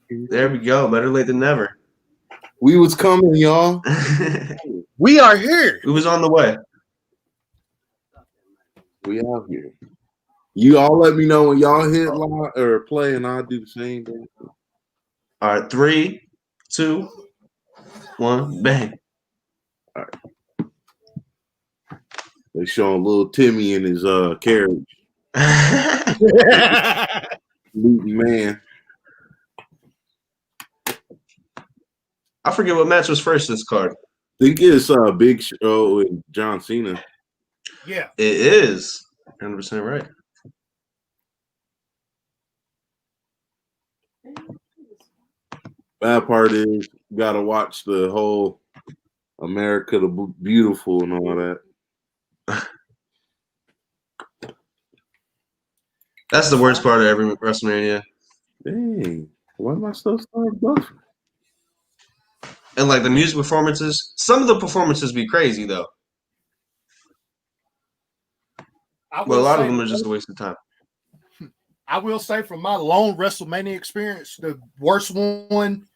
There we go. Better late than never. We was coming, y'all. We are here. We was on the way. We out here. You all let me know when y'all hit live or play, and I'll do the same thing. All right, 3, 2, 1, bang. All right. They showing little Timmy in his carriage. Luton man. I forget what match was first this card. I think it's Big Show and John Cena. Yeah. It is. 100% right. Bad part is you gotta watch the whole America the Beautiful and all that. That's the worst part of every WrestleMania. Dang, why am I still starting buffing? And like the music performances, some of the performances be crazy though. But a lot of them are just a waste of time. I will say from my long WrestleMania experience, the worst one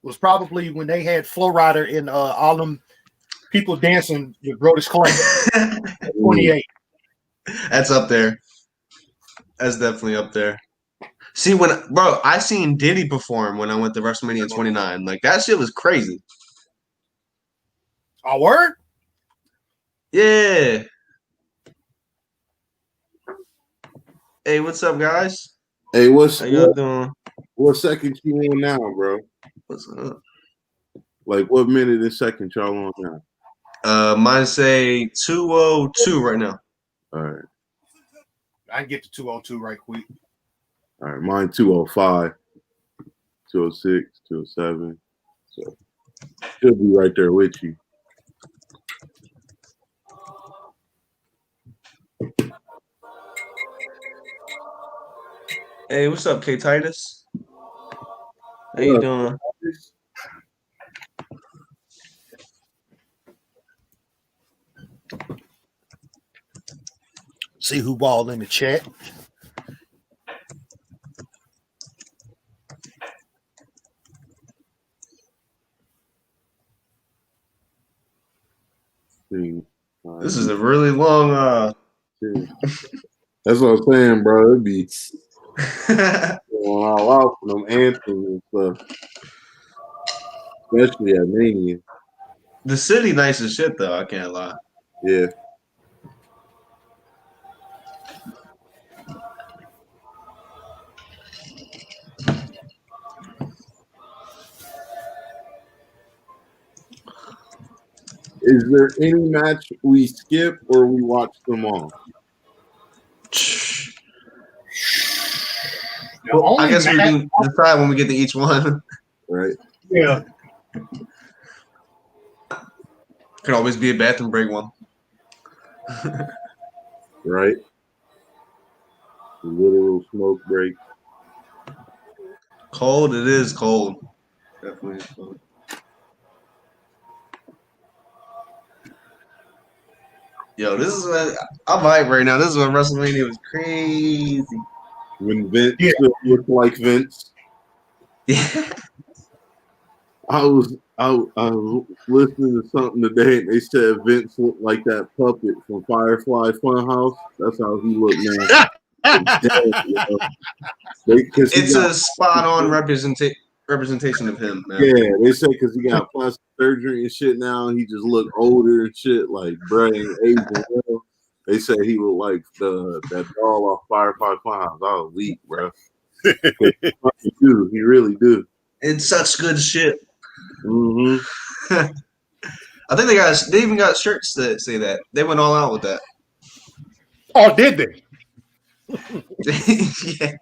was probably when they had Flow Rider and all them people dancing with Brodus Clay. 28. That's up there. That's definitely up there. See, I seen Diddy perform when I went to WrestleMania 29. Like, that shit was crazy. A word? Yeah. Hey, what's up, guys? Hey, how y'all doing? What second you on now, bro? What's up? Like, what minute and second y'all on now? Mine say 2:02 right now. All right. I can get to 202 right quick. All right, mine 205, 206, 207. So she'll be right there with you. Hey, what's up, K Titus? How you doing? See who balled in the chat. This is a really long That's what I'm saying, bro. It'd be all out for them anthems and stuff. Especially at Mania. The city nice as shit though, I can't lie. Yeah. Is there any match we skip or we watch them all? Well, I guess we can decide when we get to each one. Right. Yeah. Could always be a bathroom break one. Right. A little smoke break. Cold, it is cold. Definitely cold. Yo, this is what I'm hyped right now. This is when WrestleMania was crazy. When Vince still looked like Vince. Yeah. I was listening to something today, and they said Vince looked like that puppet from Firefly Funhouse. That's how he looked now. It's a spot-on representation of him, man. Yeah, they say because he got plastic surgery and shit now, and he just looked older and shit, like bro ain't aging well. They say he looked like that doll off Firefly Funhouse. I was weak, bro. He really do. It's such good shit. Mm-hmm. I think they even got shirts that say that. They went all out with that. Oh, did they? Yeah.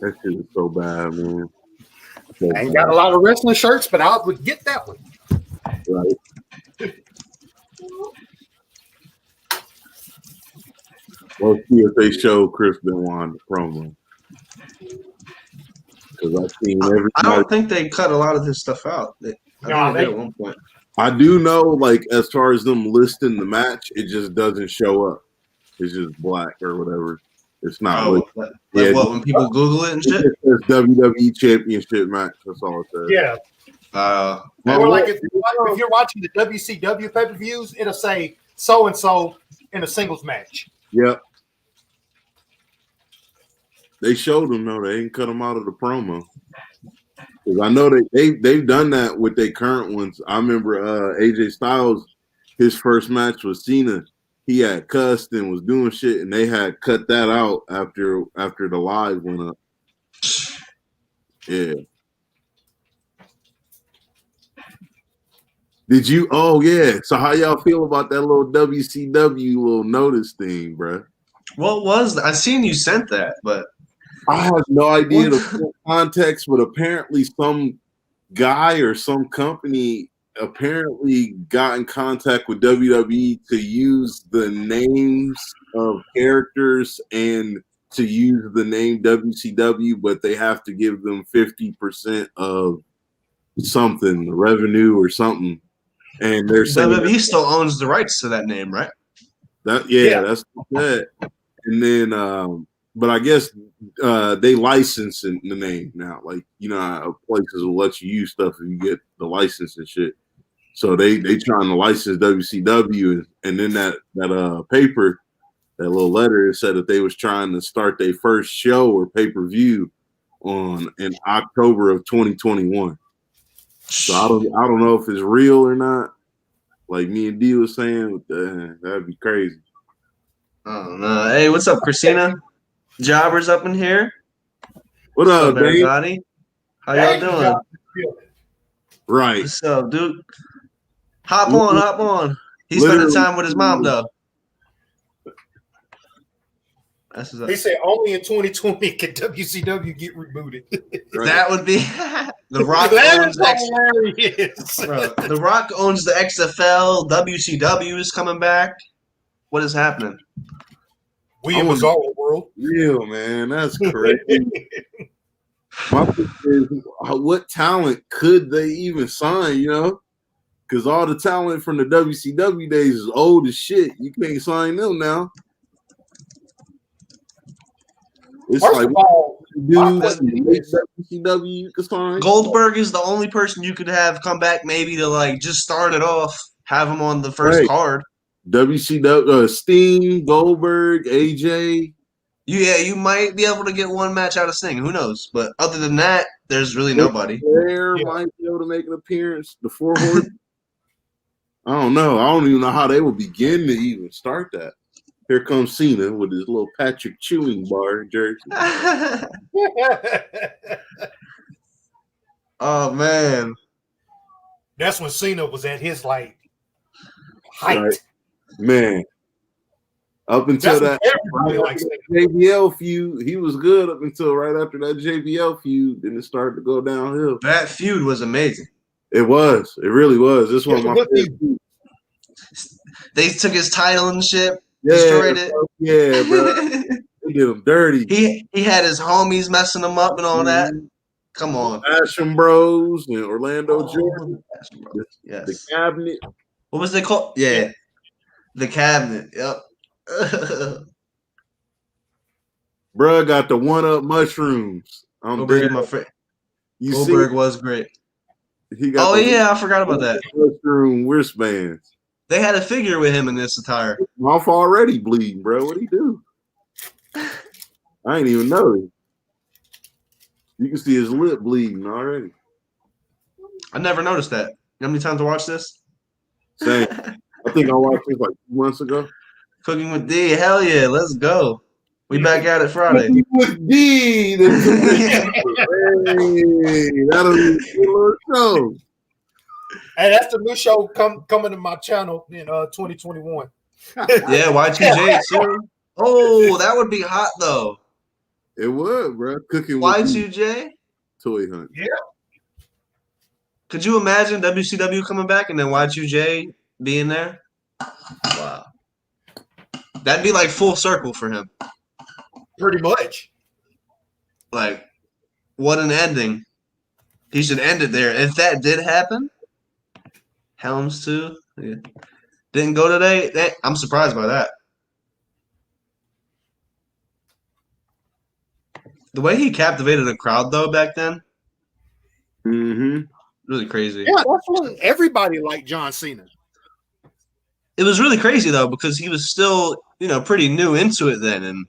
That shit is so bad, man. I ain't got a lot of wrestling shirts, but I would get that one. Right. Let's see if they show Chris Benoit the promo. Because I've seen every. I don't think they cut a lot of this stuff out. I think they did at one point. I do know, like, as far as them listing the match, it just doesn't show up. It's just black or whatever. It's not. Oh, like what? When people Google it and shit. It says WWE Championship match. That's all it says. Yeah. Or like if you're watching the WCW pay-per-views, it'll say so and so in a singles match. Yep. They showed them though. They didn't cut them out of the promo. Because I know they've done that with their current ones. I remember AJ Styles, his first match was Cena. He had cussed and was doing shit, and they had cut that out after the live went up. Yeah. Did you? Oh yeah. So how y'all feel about that little WCW little notice thing, bro? What was that? I seen you sent that, but I have no idea the full context, but apparently some guy or some company apparently got in contact with WWE to use the names of characters and to use the name WCW, but they have to give them 50% of something, the revenue or something. And they're saying WWE still owns the rights to that name, right? that's that. And then but I guess they license the name now. Like, you know, how places will let you use stuff if you get the license and shit. So they trying to license WCW, and then that paper, that little letter, it said that they was trying to start their first show or pay-per-view in October of 2021. So I don't know if it's real or not. Like me and D was saying, that'd be crazy. Oh no! Hey, what's up, Christina? Jobbers up in here. What up, Dave? everybody? How y'all doing? Right. What's up, dude? Hop on. He's spending time with his mom though. They said only in 2020 can WCW get rebooted. Right. That would be The Rock owns The Rock owns the XFL. WCW is coming back. What is happening? We in Bizarre World. Real, man. That's crazy. My thing is, what talent could they even sign, you know? Because all the talent from the WCW days is old as shit. You can't sign them now. It's First like, of all, WCW you can sign. Goldberg is the only person you could have come back maybe to like just start it off, have him on the first card. WCW, Sting, Goldberg, AJ. Yeah, you might be able to get one match out of Sting. Who knows? But other than that, there's really nobody. Flair might be able to make an appearance. The Four Horsemen. I don't know. I don't even know how they will begin to even start that. Here comes Cena with his little Patrick chewing bar jersey. Oh man, that's when Cena was at his like height. Right. Man, up until that JBL feud, he was good up until right after that JBL feud. Then it started to go downhill. That feud was amazing. It was. It really was. This one, my favorite. They took his title and shit, destroyed it. Yeah, bro. They did him dirty. He had his homies messing him up and all that. Come on, Ashton Bros and Orlando Jordan. Yes. The Cabinet. What was they called? Yeah, the Cabinet. Yep. Bruh got the one-up mushrooms. Goldberg, my friend. Goldberg was great. He got I forgot about that. Mushroom wristbands. They had a figure with him in this attire. Mouth already bleeding, bro. What'd he do? I ain't even know. You can see his lip bleeding already. I never noticed that. You know how many times I watched this? Same. I think I watched this like 2 months ago. Cooking with D. Hell yeah, let's go. We back at it Friday. Cooking with D. Hey, that'll be a little show. Hey, that's the new show coming to my channel in 2021. Yeah, Y2J too. Oh, that would be hot though. It would, bro. Cooking with Y2J? Toy Hunt. Yeah. Could you imagine WCW coming back and then Y2J being there? Wow. That'd be like full circle for him. Pretty much. Like, what an ending. He should end it there. If that did happen, Helms too. Yeah. Didn't go today. I'm surprised by that. The way he captivated a crowd though back then, Mm-hmm. really crazy. Yeah, that's when everybody liked John Cena. It was really crazy though because he was still, pretty new into it then, and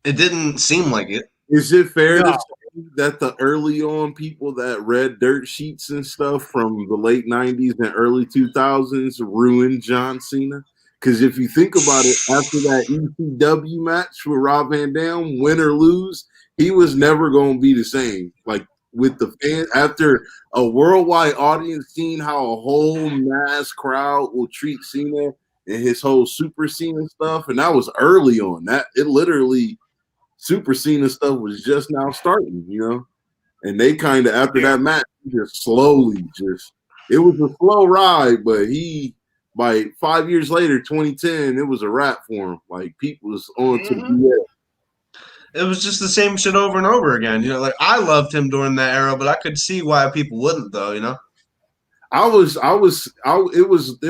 it didn't seem like it. Is it fair to No. say that the early on people that read dirt sheets and stuff from the late 90s and early 2000s ruined John Cena? Because if you think about it, after that ECW match with Rob Van Dam, win or lose, he was never going to be the same. Like with the fans, after a worldwide audience seeing how a whole mass crowd will treat Cena and his whole Super Cena stuff, and that was early on. That it literally Super Cena stuff was just now starting, and they kind of after that match just slowly it was a slow ride, but by 5 years later, 2010, it was a wrap for him. Like people was on to the BS. It was just the same shit over and over again. Like I loved him during that era, but I could see why people wouldn't though, it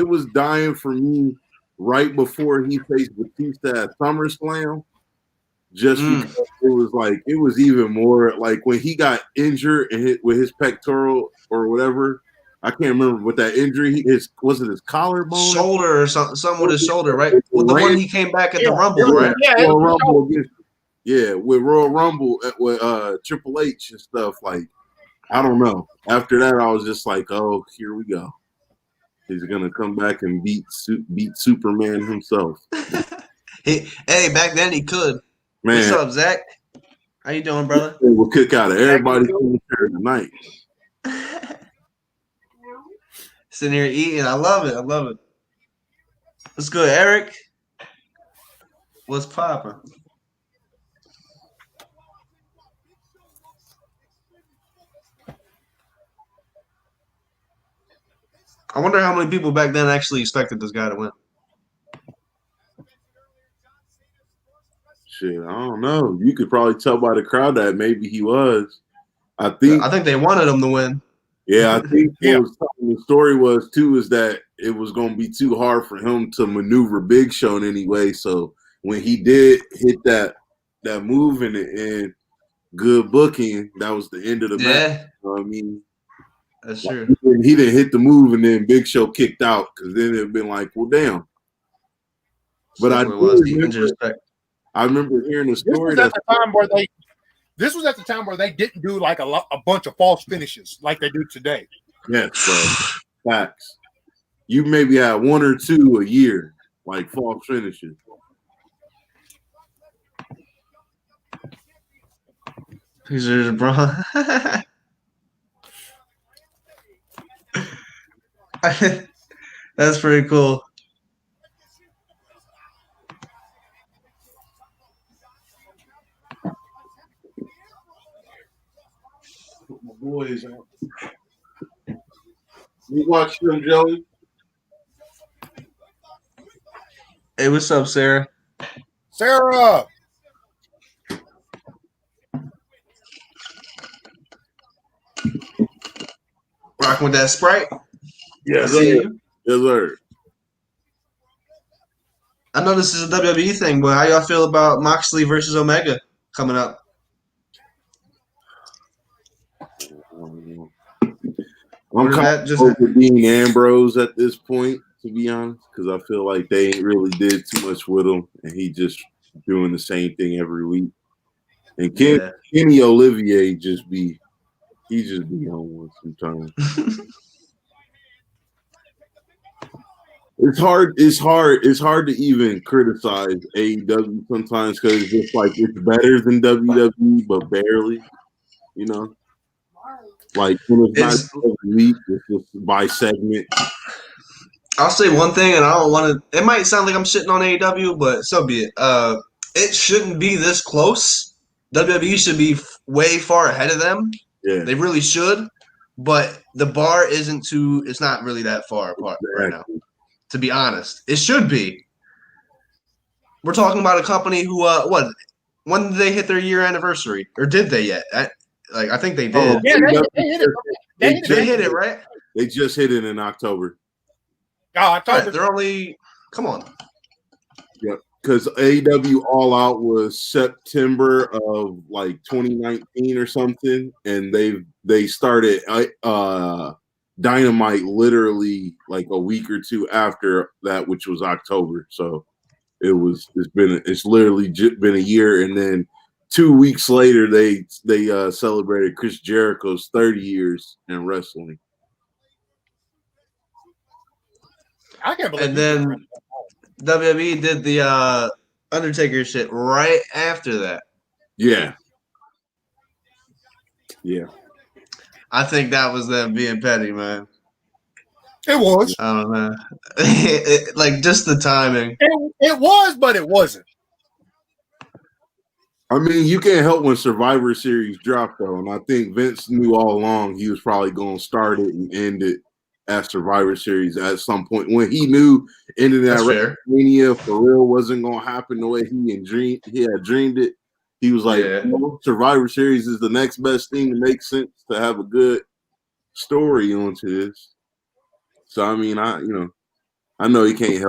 was dying for me right before he faced Batista at SummerSlam. Just because it was even more like when he got injured and hit with his pectoral or whatever. I can't remember what that injury was it his collarbone? Shoulder or something with his shoulder, right? With the one he came back at the Rumble, right? Yeah, Royal Rumble with Royal Rumble with Triple H and stuff. Like, I don't know. After that, I was just like, oh, here we go. He's gonna come back and beat Superman himself. Hey, back then he could. Man, what's up, Zach? How you doing, brother? We'll kick out of everybody's tonight. Sitting here eating. I love it. What's good, Eric? What's poppin'? I wonder how many people back then actually expected this guy to win. Shit, I don't know. You could probably tell by the crowd that maybe he was. I think they wanted him to win. Yeah, I think the story was too is that it was going to be too hard for him to maneuver Big Show in any way. So when he did hit that move and good booking, that was the end of the match. You know what I mean, that's true. He didn't hit the move and then Big Show kicked out because then it'd been like, well, damn. But I remember hearing the story. This was at the time where they didn't do like a bunch of false finishes like they do today. Yes, bro. Facts. You maybe had one or two a year, like false finishes. Pictures, bro. That's pretty cool. My boys out. You watch them, Joey? Hey, what's up, Sarah? Sarah! Rocking with that Sprite? Yes, sir. Yes, sir. I know this is a WWE thing, but how y'all feel about Moxley versus Omega coming up? I'm kind of over Dean Ambrose at this point, to be honest, because I feel like they ain't really did too much with him, and he just doing the same thing every week. And Kenny Olivier just be on one sometimes. It's hard to even criticize AEW sometimes because it's just like it's better than WWE, but barely, you know. Like when it's not every week, it's just by segment. I'll say one thing, and I don't want to. It might sound like I'm shitting on AEW, but so be it. It shouldn't be this close. WWE should be way far ahead of them. Yeah, they really should. But the bar isn't too. It's not really that far apart right now. To be honest, it should be. We're talking about a company who, when did they hit their year anniversary, or did they yet? I think they did. Oh, yeah, they hit it. They hit it, right? They just hit it in October. Oh, October. Right, they're only. Come on. Yep. because AEW All Out was September of like 2019 or something, and they started Dynamite literally like a week or two after that, which was October. So it's literally been a year, and then 2 weeks later they celebrated Chris Jericho's 30 years in wrestling. I can't believe. And then WWE did the Undertaker shit right after that. Yeah. I think that was them being petty, man. It was. I don't know. Like just the timing. It was, but it wasn't. I mean, you can't help when Survivor Series dropped, though, and I think Vince knew all along he was probably going to start it and end it at Survivor Series at some point. When he knew ending that WrestleMania for real wasn't going to happen the way he had dreamed it, he was like, Survivor Series is the next best thing to make sense to have a good story onto this. So, I mean, I know he can't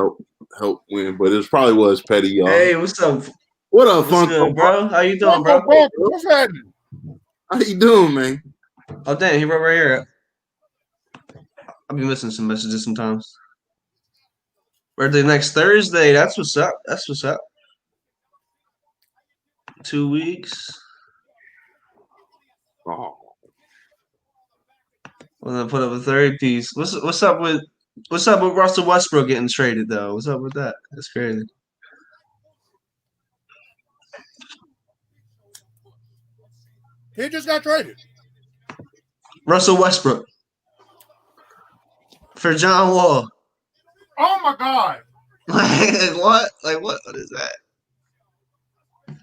help win, but it probably was petty, y'all. Hey, what's up? What up, Funko, good, bro? How you doing, bro? What's happening? How you doing, man? Oh, damn, he right here. I'll be missing some messages sometimes. Birthday next Thursday. That's what's up. 2 weeks. Oh. Well, then put up a 30 piece. What's up with Russell Westbrook getting traded though? What's up with that? That's crazy. He just got traded. Russell Westbrook for John Wall. Oh my God! What? Like what? What is that?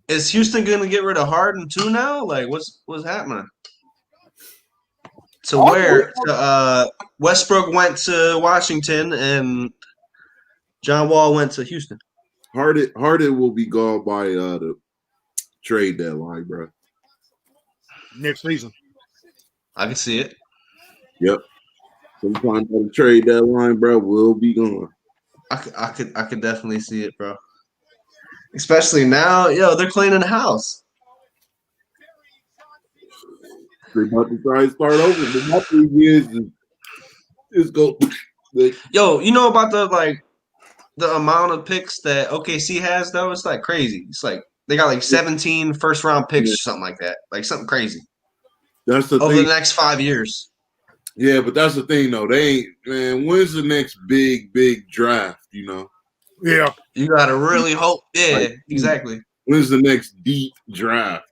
Is Houston gonna get rid of Harden too now? Like what's happening? To where? Westbrook went to Washington and John Wall went to Houston. Harden will be gone by the trade deadline, bro. Next season. I can see it. Yep. Sometime by the trade deadline, bro, will be gone. I could definitely see it, bro. Especially now, they're cleaning the house. They're about to try and start over. But my 3 years is go. Yo, you know about the amount of picks that OKC has though? It's like crazy. It's like they got like 17 first-round picks or something like that. Like something crazy. That's the over thing. the next 5 years. Yeah, but that's the thing though. They ain't, man. When's the next big draft? Yeah. You gotta really hope. Yeah, exactly. When's the next deep draft?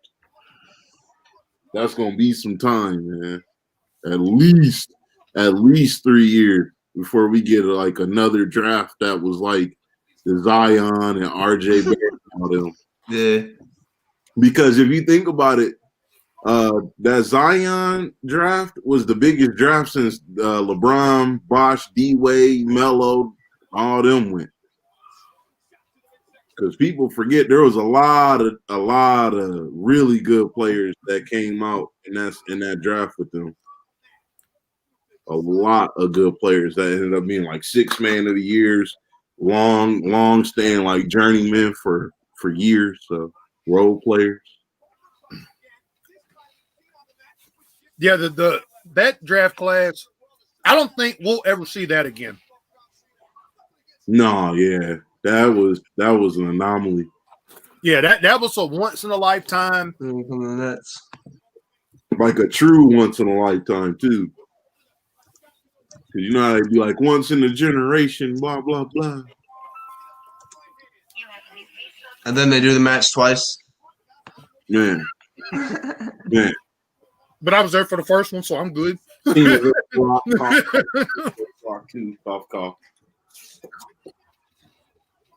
That's gonna be some time, man. At least 3 years before we get like another draft that was like the Zion and RJ Barrett and all them. Yeah. Because if you think about it, that Zion draft was the biggest draft since LeBron, Bosh, D-Wade, Melo, all them went. Because people forget there was a lot of really good players that came out in that draft with them. A lot of good players that ended up being like 6 man of the years, long staying like journeymen for years. So role players. Yeah, that draft class, I don't think we'll ever see that again. No, yeah. That was an anomaly. Yeah, that was a once in a lifetime. Nuts. Like a true once in a lifetime too. Cause you know how they be like once in a generation, blah blah blah. And then they do the match twice. Yeah. Yeah. But I was there for the first one, so I'm good.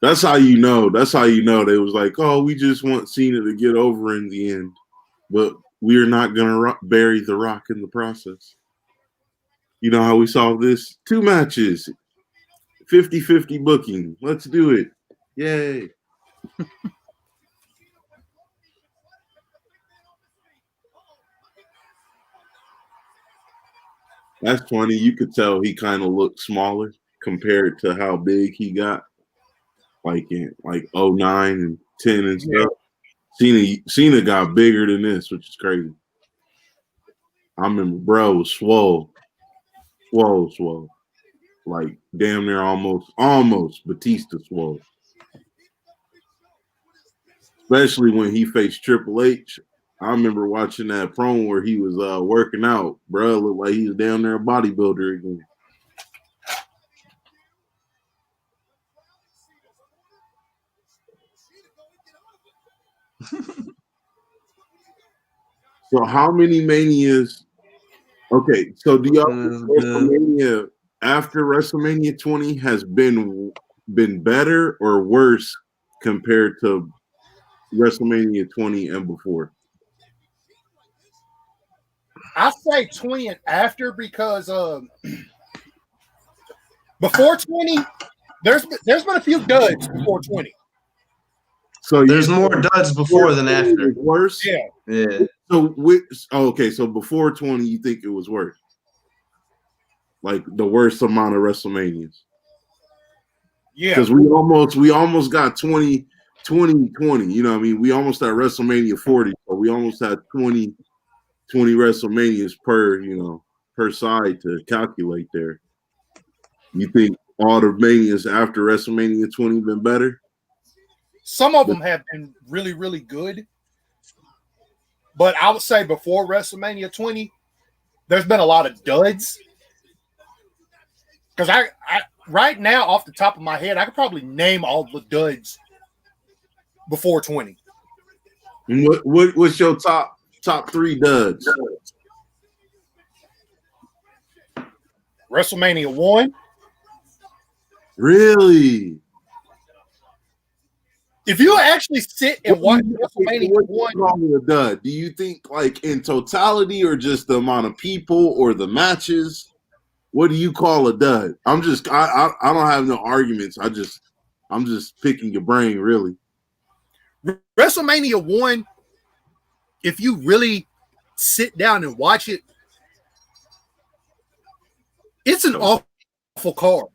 That's how you know. They was like, oh, we just want Cena to get over in the end, but we are not gonna bury The Rock in the process. You know how we solve this? 2 matches, 50-50 booking. Let's do it. Yay. That's funny. You could tell he kind of looked smaller compared to how big he got, like in like 09 and 10 and stuff. Cena got bigger than this, which is crazy. I remember bro was swole. Like damn near almost Batista swole. Especially when he faced Triple H. I remember watching that promo where he was working out. Bro looked like he was down there a bodybuilder again. So how many manias? Okay, so do y'all think WrestleMania after WrestleMania 20 has been better or worse compared to WrestleMania 20 and before? I say 20 and after because before 20, there's been a few duds before 20. So there's more duds before than after. Worse? Yeah. So so before 20, you think it was worse? Like the worst amount of WrestleManias. Yeah. Because we almost got 20. You know what I mean? We almost had WrestleMania 40, but we almost had 20 WrestleManias per side to calculate there. You think all the manias after WrestleMania 20 been better? Some of them have been really, really good. But I would say before WrestleMania 20, there's been a lot of duds. Because I right now, off the top of my head, I could probably name all the duds before 20. What's your top 3 duds? WrestleMania 1. Really? If you actually sit and watch WrestleMania 1, a dud? Do you think like in totality or just the amount of people or the matches? What do you call a dud? I don't have no arguments. I'm just picking your brain, really. WrestleMania 1, if you really sit down and watch it, it's an awful card.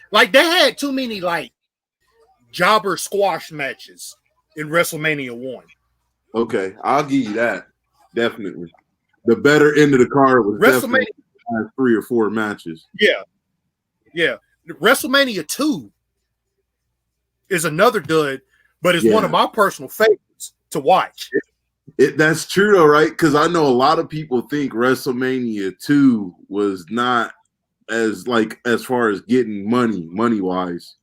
Like they had too many like jobber squash matches in WrestleMania 1. Okay, I'll give you that. Definitely. The better end of the card was WrestleMania 3 or 4 matches. Yeah. WrestleMania 2 is another dud, but it's one of my personal favorites to watch. That's true though, right? Because I know a lot of people think WrestleMania 2 was not as far as getting money wise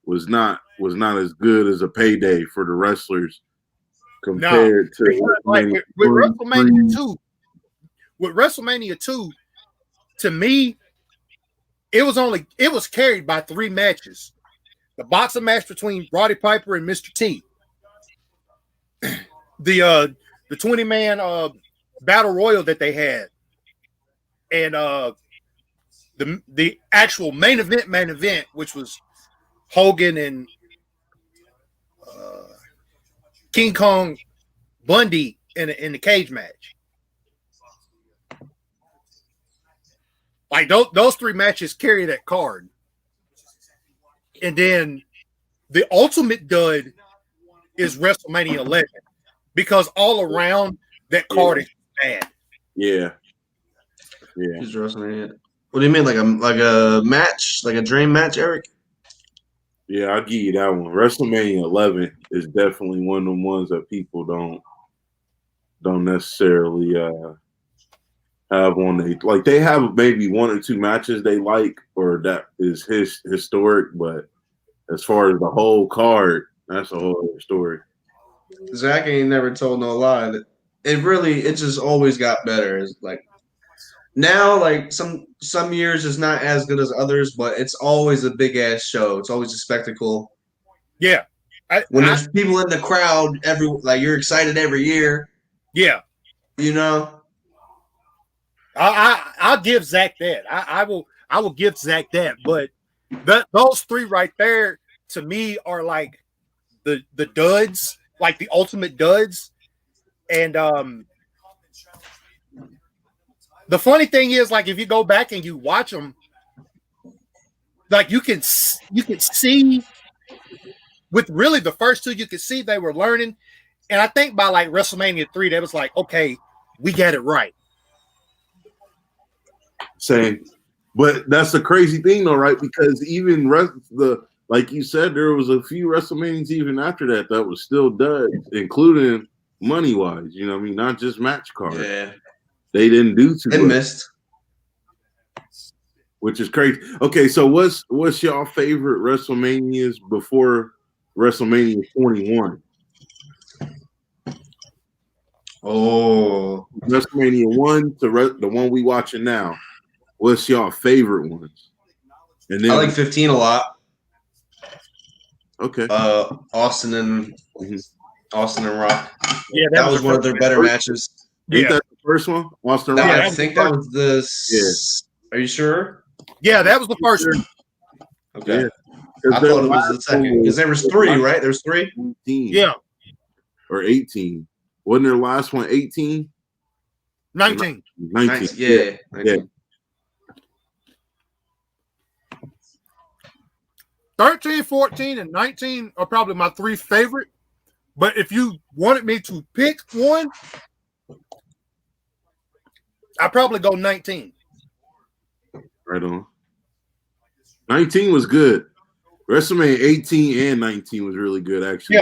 was not as good as a payday for the wrestlers compared to with WrestleMania 2. With WrestleMania 2, to me, it was carried by 3 matches. The boxing match between Roddy Piper and Mr. T. The 20-man battle royal that they had. And the actual main event, which was Hogan and King Kong Bundy in the cage match. Like those 3 matches carry that card. And then the ultimate dud is WrestleMania 11 because all around that card is bad. Yeah. WrestleMania. What do you mean, like a match, like a dream match, Eric? Yeah, I'll give you that one. WrestleMania 11 is definitely one of the ones that people don't necessarily have on they have maybe 1 or 2 matches they like or that is historic, but as far as the whole card, that's a whole other story. Zach ain't never told no lie. It just always got better. It's like now, like some years it's not as good as others, but it's always a big ass show. It's always a spectacle. Yeah. When there's people in the crowd, you're excited every year. Yeah. You know? I'll give Zach that. I will give Zach that. But those 3 right there to me are like the duds, like the ultimate duds. And the funny thing is, like if you go back and you watch them, like you can see with really the first two, you could see they were learning. And I think by like WrestleMania 3, they was like, okay, we got it right. Same. But that's the crazy thing though, right? Because even like you said, there was a few WrestleManias even after that was still duds, including money wise. You know what I mean? Not just match cards. Yeah. They didn't do too They much. missed. Which is crazy. Okay, so what's y'all favorite WrestleManias before WrestleMania 21? Oh. WrestleMania 1 to the one we watching now. What's y'all favorite ones? And then I like 15 a lot. Okay. Austin and Rock. Yeah, that was one of their better matches. Ain't that the first one? Austin No, Rock? I think that was the. Are you sure? Yeah, that was the first one. Okay. Yeah. I thought it was the second because there was 3, right? There's 3. 18. Yeah. Or 18. Wasn't their last one 18? 19. 19. Yeah. 19. 13, 14, and 19 are probably my 3 favorite. But if you wanted me to pick one, I'd probably go 19. Right on. 19 was good. WrestleMania 18 and 19 was really good, actually.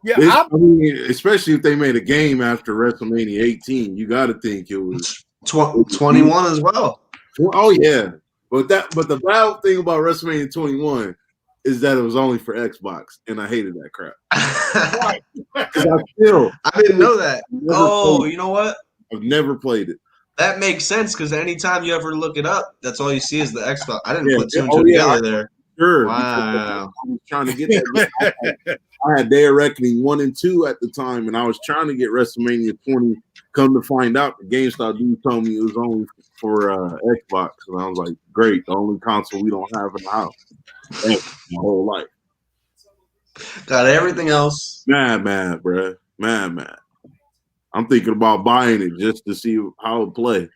Yeah, I mean, especially if they made a game after WrestleMania 18, you got to think it was 21 as well. Oh yeah, but the bad thing about WrestleMania 21 is that it was only for Xbox, and I hated that crap. Right. I didn't know that. Oh, you know what? I've never played it. That makes sense because anytime you ever look it up, that's all you see is the Xbox. I didn't put 2 and 2 together there. Sure. Wow. I was trying to get that. I had Day of Reckoning 1 and 2 at the time, and I was trying to get WrestleMania 20. Come to find out, the GameStop dude told me it was only for Xbox, and I was like, "Great, the only console we don't have in the house." My whole life. Got everything else. Mad, bro. Mad. I'm thinking about buying it just to see how it play.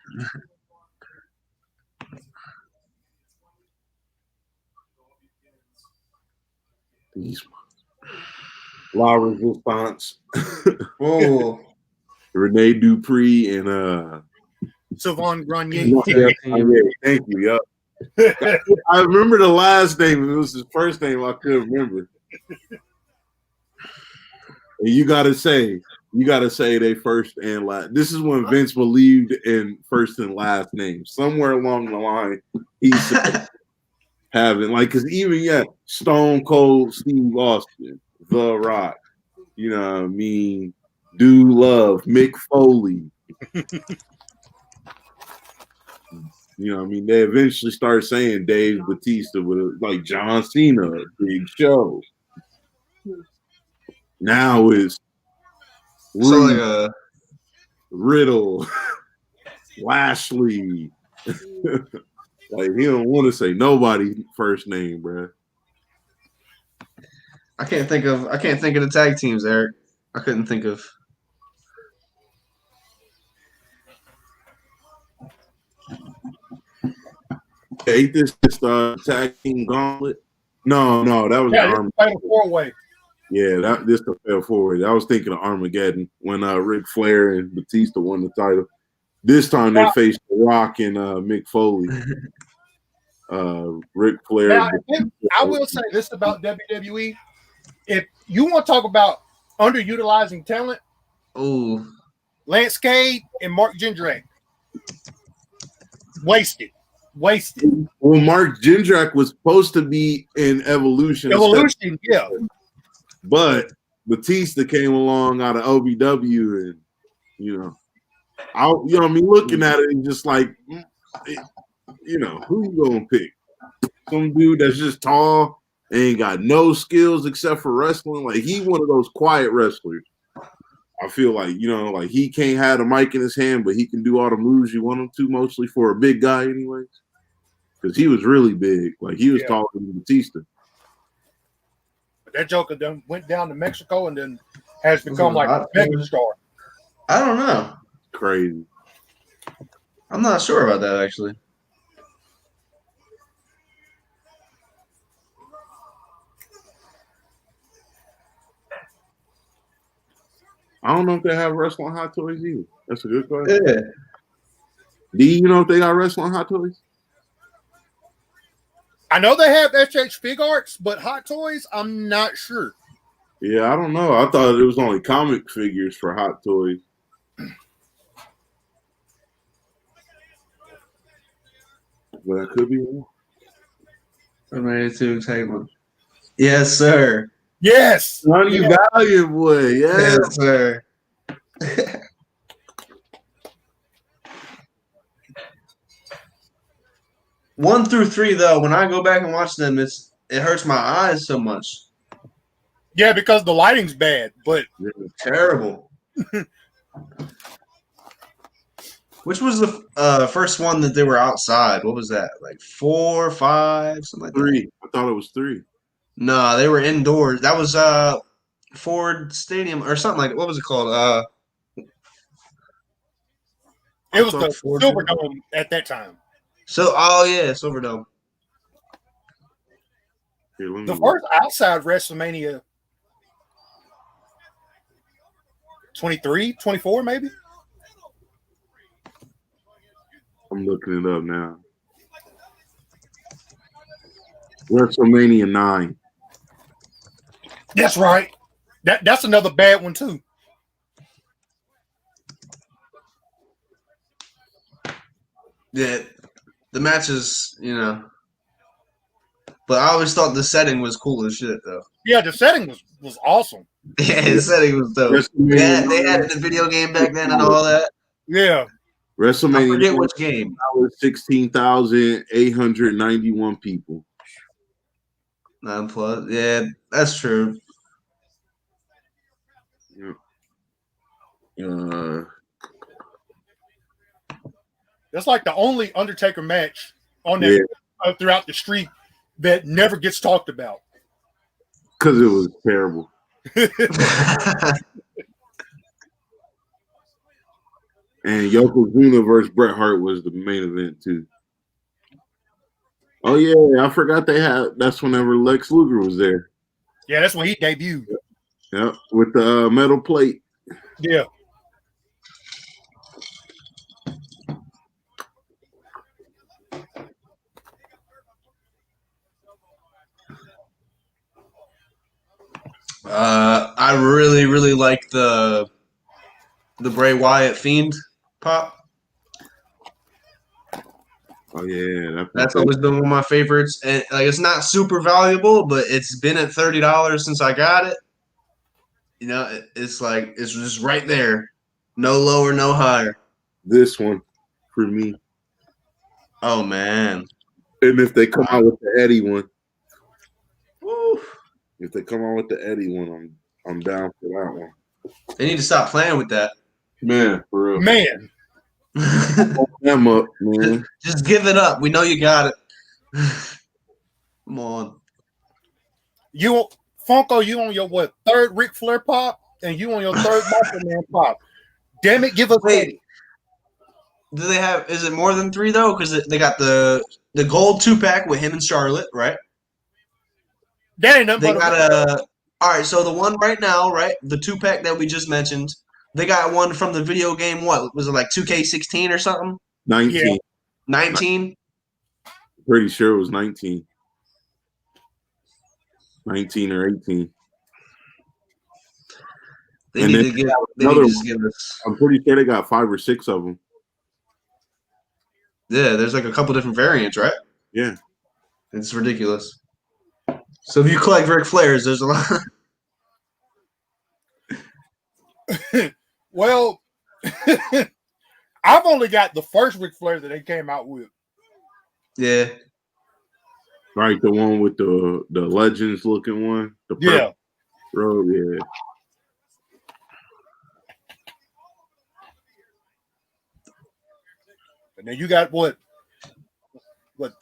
These La Resistance. Oh. Rene Dupree and Sylvain Grenier. Thank you. Yep. I remember the last name. It was his first name. I couldn't remember. And you gotta say they first and last. This is when Vince believed in first and last names. Somewhere along the line, he said having because even Stone Cold Steve Austin, The Rock, you know what I mean, Do Love, Mick Foley. You know what I mean? They eventually start saying Dave Batista with like John Cena, Big Show. Now it's Riddle, Lashley. Like he don't want to say nobody first name, bro. I can't think of the tag teams, Eric. I couldn't think of. Ain't this tag team gauntlet? No, that was the Fatal 4-Way. Yeah, this the Fatal 4-Way. I was thinking of Armageddon when Ric Flair and Batista won the title. This time they faced The Rock and Mick Foley. Ric Flair. Now, I will say this about WWE. If you want to talk about underutilizing talent, Lance Cade and Mark Jindrak. Wasted. Well, Mark Jindrak was supposed to be in Evolution. Yeah. But Batista came along out of OVW, and I mean, looking at it, and just like, who you gonna pick? Some dude that's just tall, ain't got no skills except for wrestling. Like he one of those quiet wrestlers. I feel like like he can't have the mic in his hand, but he can do all the moves you want him to, mostly for a big guy, anyways. Because he was really big, like he was taller than Batista. But that Joker then went down to Mexico and then has become like a mega star. I don't know. Crazy. I'm not sure about that actually. I don't know if they have wrestling hot toys either. That's a good question. Yeah. Do you know if they got wrestling hot toys? I know they have HH Fig Arts, but Hot Toys, I'm not sure. Yeah, I don't know. I thought it was only comic figures for hot toys. But I could be wrong. I'm ready to take one. Yes, sir. Yes. Money value, boy. Yeah. Yes, sir. 1 through 3, though, when I go back and watch them, it hurts my eyes so much. Yeah, because the lighting's bad, but terrible. Which was the first one that they were outside? What was that? Like 4 or 5, something like 3. that? I thought it was 3. No, they were indoors. That was Ford Stadium or something like that. What was it called? it was the Silverdome at that time. So, oh yeah, Silverdome. The first outside WrestleMania 23, 24, maybe? I'm looking it up now. WrestleMania 9. That's right. That's another bad one too. Yeah, the matches, but I always thought the setting was cool as shit, though. Yeah, the setting was awesome. Yeah, the setting was dope. They had the video game back then and all that. Yeah. WrestleMania. I forget which game. 16,891 people. 9 plus. Yeah, that's true. That's like the only Undertaker match on that throughout the street that never gets talked about. Because it was terrible. And Yokozuna versus Bret Hart was the main event too. Oh yeah, I forgot they had. That's whenever Lex Luger was there. Yeah, that's when he debuted. Yeah, with the metal plate. Yeah. I really, really like the Bray Wyatt Fiend pop. Oh yeah, that's always been one of my favorites, and like it's not super valuable, but it's been at $30 since I got it. It's like it's just right there, no lower, no higher. This one for me. Oh man! And if they come out with the Eddie one, woo. If they come out with the Eddie one, I'm down for that one. They need to stop playing with that. Man, for real. Man. Them up, man. Just give it up. We know you got it. Come on. Funko, you on your third Ric Flair pop, and you on your third Macho Man pop. Damn it, give us Eddie. Do they have? Is it more than 3 though? Because they got the gold 2-pack with him and Charlotte, right? That ain't nothing. They got all right. So the one right now, right? The 2-pack that we just mentioned. They got one from the video game. What was it, like 2K16 or something? 19. Yeah. 19. Pretty sure it was 19. 19 or 18. They need to give us. I'm pretty sure they got 5 or 6 of them. Yeah, there's like a couple different variants, right? Yeah. It's ridiculous. So if you collect Ric Flairs, there's a lot. Well, I've only got the first Ric Flair that they came out with. Yeah. Right, the one with the Legends looking one. The road, yeah. And then you got what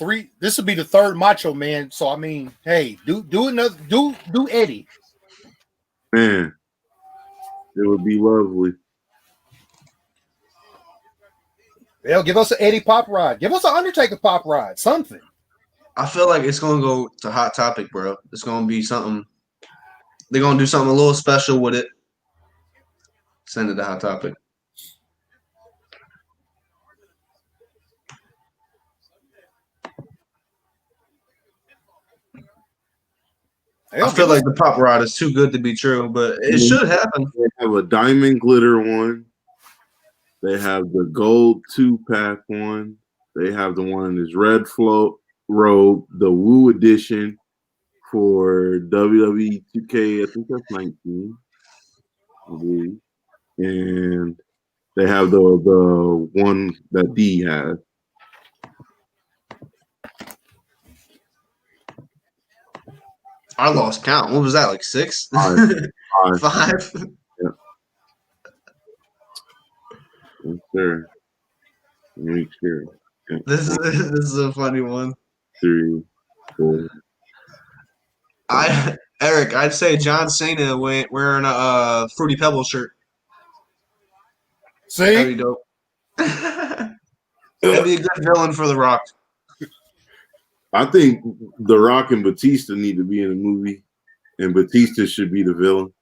3? This would be the third Macho Man. So I mean, hey, do another do Eddie. Man, it would be lovely. They'll give us an Eddie pop ride. Give us an Undertaker pop ride. Something. I feel like it's gonna go to Hot Topic, bro. It's gonna be something. They're gonna do something a little special with it. Send it to Hot Topic. I feel like the pop rod is too good to be true, but it should happen. They have a diamond glitter one. They have the gold 2-pack one. They have the one in this red float robe, the Woo edition for WWE 2K. I think that's 19. I believe. And they have the one that D has. I lost count. What was that, like 6? 5. 5? Yeah. Yes, sir. Make sure. Yeah. This is a funny one. 3, 4. Eric, I'd say John Cena wearing a Fruity Pebbles shirt. See? That'd be dope. That'd be a good villain for The Rock. I think The Rock and Batista need to be in a movie, and Batista should be the villain.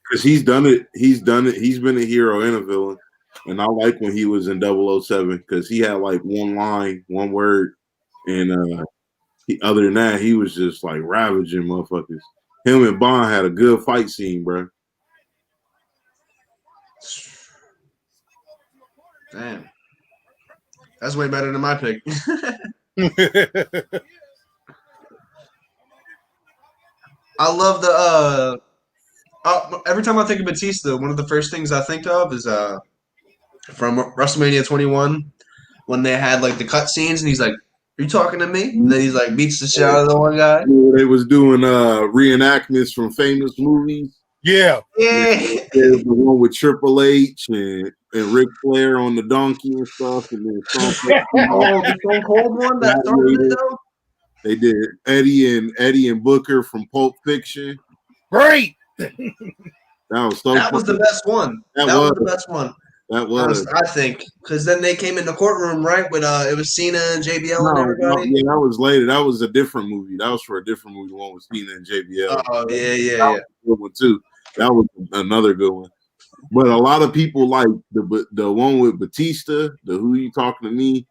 Because he's done it. He's done it. He's been a hero and a villain. And I like when he was in 007 because he had like one line, one word, and other than that, he was just like ravaging motherfuckers. Him and Bond had a good fight scene, bro. Damn. That's way better than my pick. I love the every time I think of Batista, one of the first things I think of is from WrestleMania 21 when they had like the cut scenes and he's like, "Are you talking to me?" And then he's like beats the shit out of the one guy. They was doing reenactments from famous movies. Yeah. There's the one with Triple H and Ric Flair on the donkey and stuff, and then the Stone Cold one that started it though. They did Eddie and Booker from Pulp Fiction. Great. That was the best one. That was the best one. That was, I think, because then they came in the courtroom, right? With it was Cena and JBL and everybody. Yeah, that was later. That was a different movie. That was for a different movie. One with Cena and JBL. Oh yeah. That was a good one too. That was another good one. But a lot of people like the one with Batista, the Who You Talking to Me,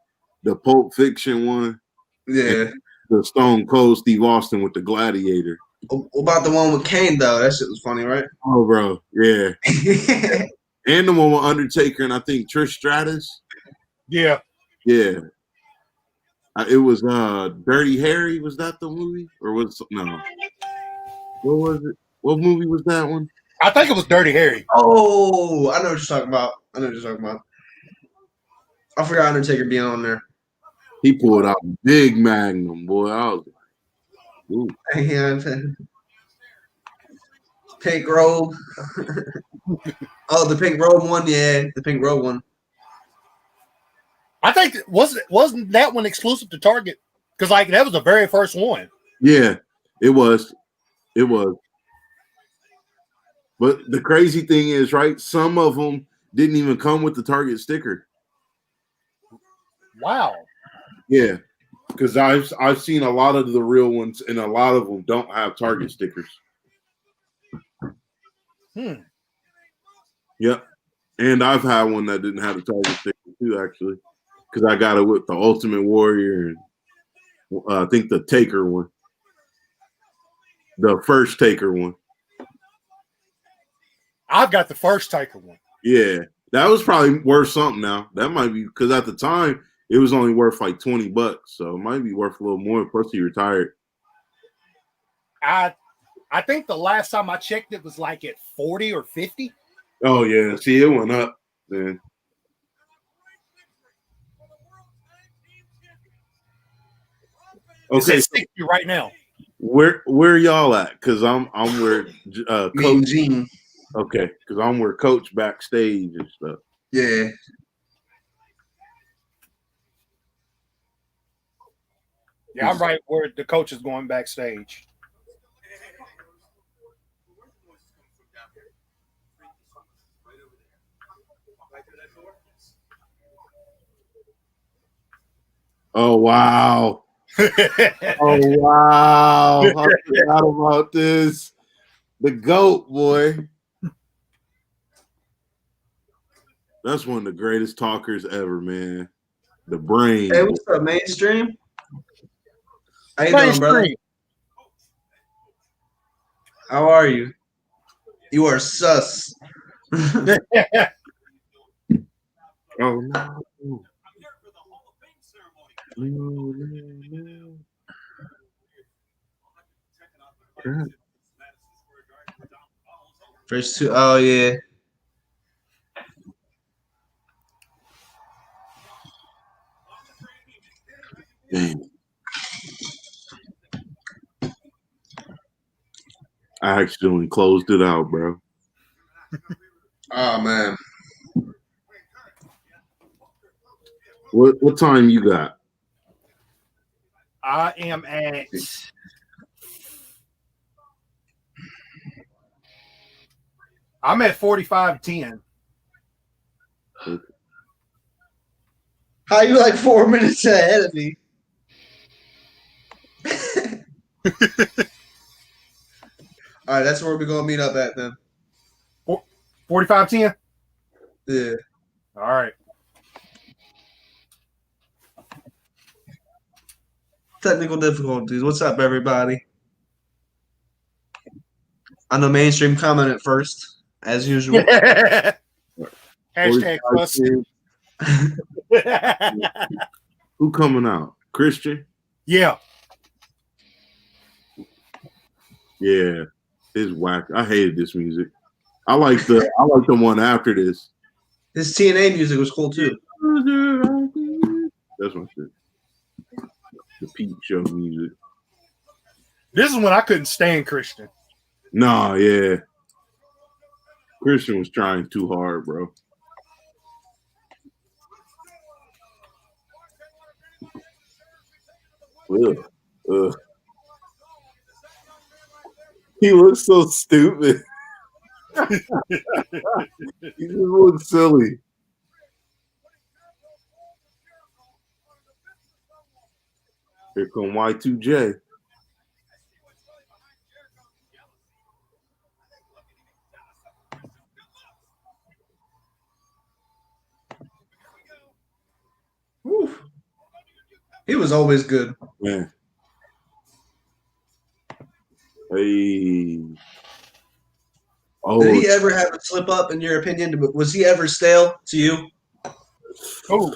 the Pulp Fiction one. Yeah. The Stone Cold Steve Austin with the Gladiator. What about the one with Kane though? That shit was funny, right? Oh, bro, yeah. And the one with Undertaker and I think Trish Stratus. Yeah. Yeah. It was Dirty Harry. Was that the movie? Or was no? What was it? What movie was that one? I think it was Dirty Harry. Oh, I know what you're talking about. I forgot Undertaker being on there. He pulled out a big magnum, boy. I was like, ooh. Pink robe. Oh, the pink robe one, yeah, the pink robe one. I think wasn't that one exclusive to Target? Because like that was the very first one. Yeah, it was. It was. But the crazy thing is, right? Some of them didn't even come with the Target sticker. Wow. Yeah, because I've seen a lot of the real ones, and a lot of them don't have Target stickers. Yep. And I've had one that didn't have the Target sticker too, actually, because I got it with the Ultimate Warrior and I think the Taker one, the first Taker one. I've got the first Taker one. Yeah, that was probably worth something now. That might be because at the time it was only worth like $20, so it might be worth a little more. Plus, he retired. I think the last time I checked, it was like at 40 or 50. Oh yeah, see, it went up then. Okay, it's at 60 right now. Where y'all at? Because I'm where Coach Gene. Okay, because I'm where Coach backstage and stuff. Yeah. Yeah, I'm right where the coach is going backstage. Oh wow! Oh wow! I forgot about this. The GOAT, boy. That's one of the greatest talkers ever, man. The brain. Hey, what's up, mainstream? How you doing, brother? How are you? You are sus. Oh no. No. Crap. First two. Oh yeah. Damn. I accidentally closed it out, bro. Oh man. What time you got? I am at. I'm at 45:10. How you like 4 minutes ahead of me? All right, that's where we're gonna meet up at then. 45:10. Yeah. All right. Technical difficulties. What's up, everybody? On the mainstream comment first, as usual. Hashtag plus. Who coming out? Christian? Yeah. Yeah. It's whack. I hated this music. I like the one after this. His TNA music was cool too. That's my shit. The Pete Show music. This is when I couldn't stand Christian. Nah, yeah. Christian was trying too hard, bro. Ugh. Ugh. He looks so stupid. He just looks silly. Here come Y2J. Whew. He was always good. Man. Hey. Oh, Did he ever have a slip up, in your opinion? Was he ever stale to you? Oh,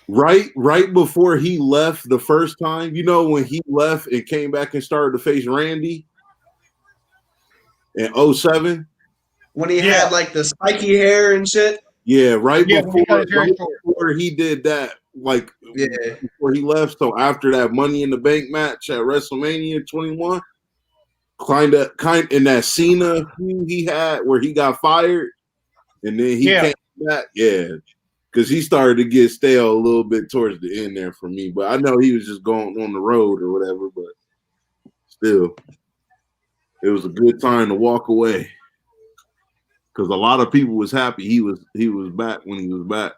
right before he left the first time, you know, when he left and came back and started to face Randy in 2007? When he had like the spiky hair and shit? Yeah, right Yeah, before he did that, like before he left. So after that Money in the Bank match at WrestleMania 21, kind of in that Cena feud he had where he got fired and then he came back. Yeah, because he started to get stale a little bit towards the end there for me. But I know he was just going on the road or whatever. But still, it was a good time to walk away because a lot of people was happy he was back when he was back,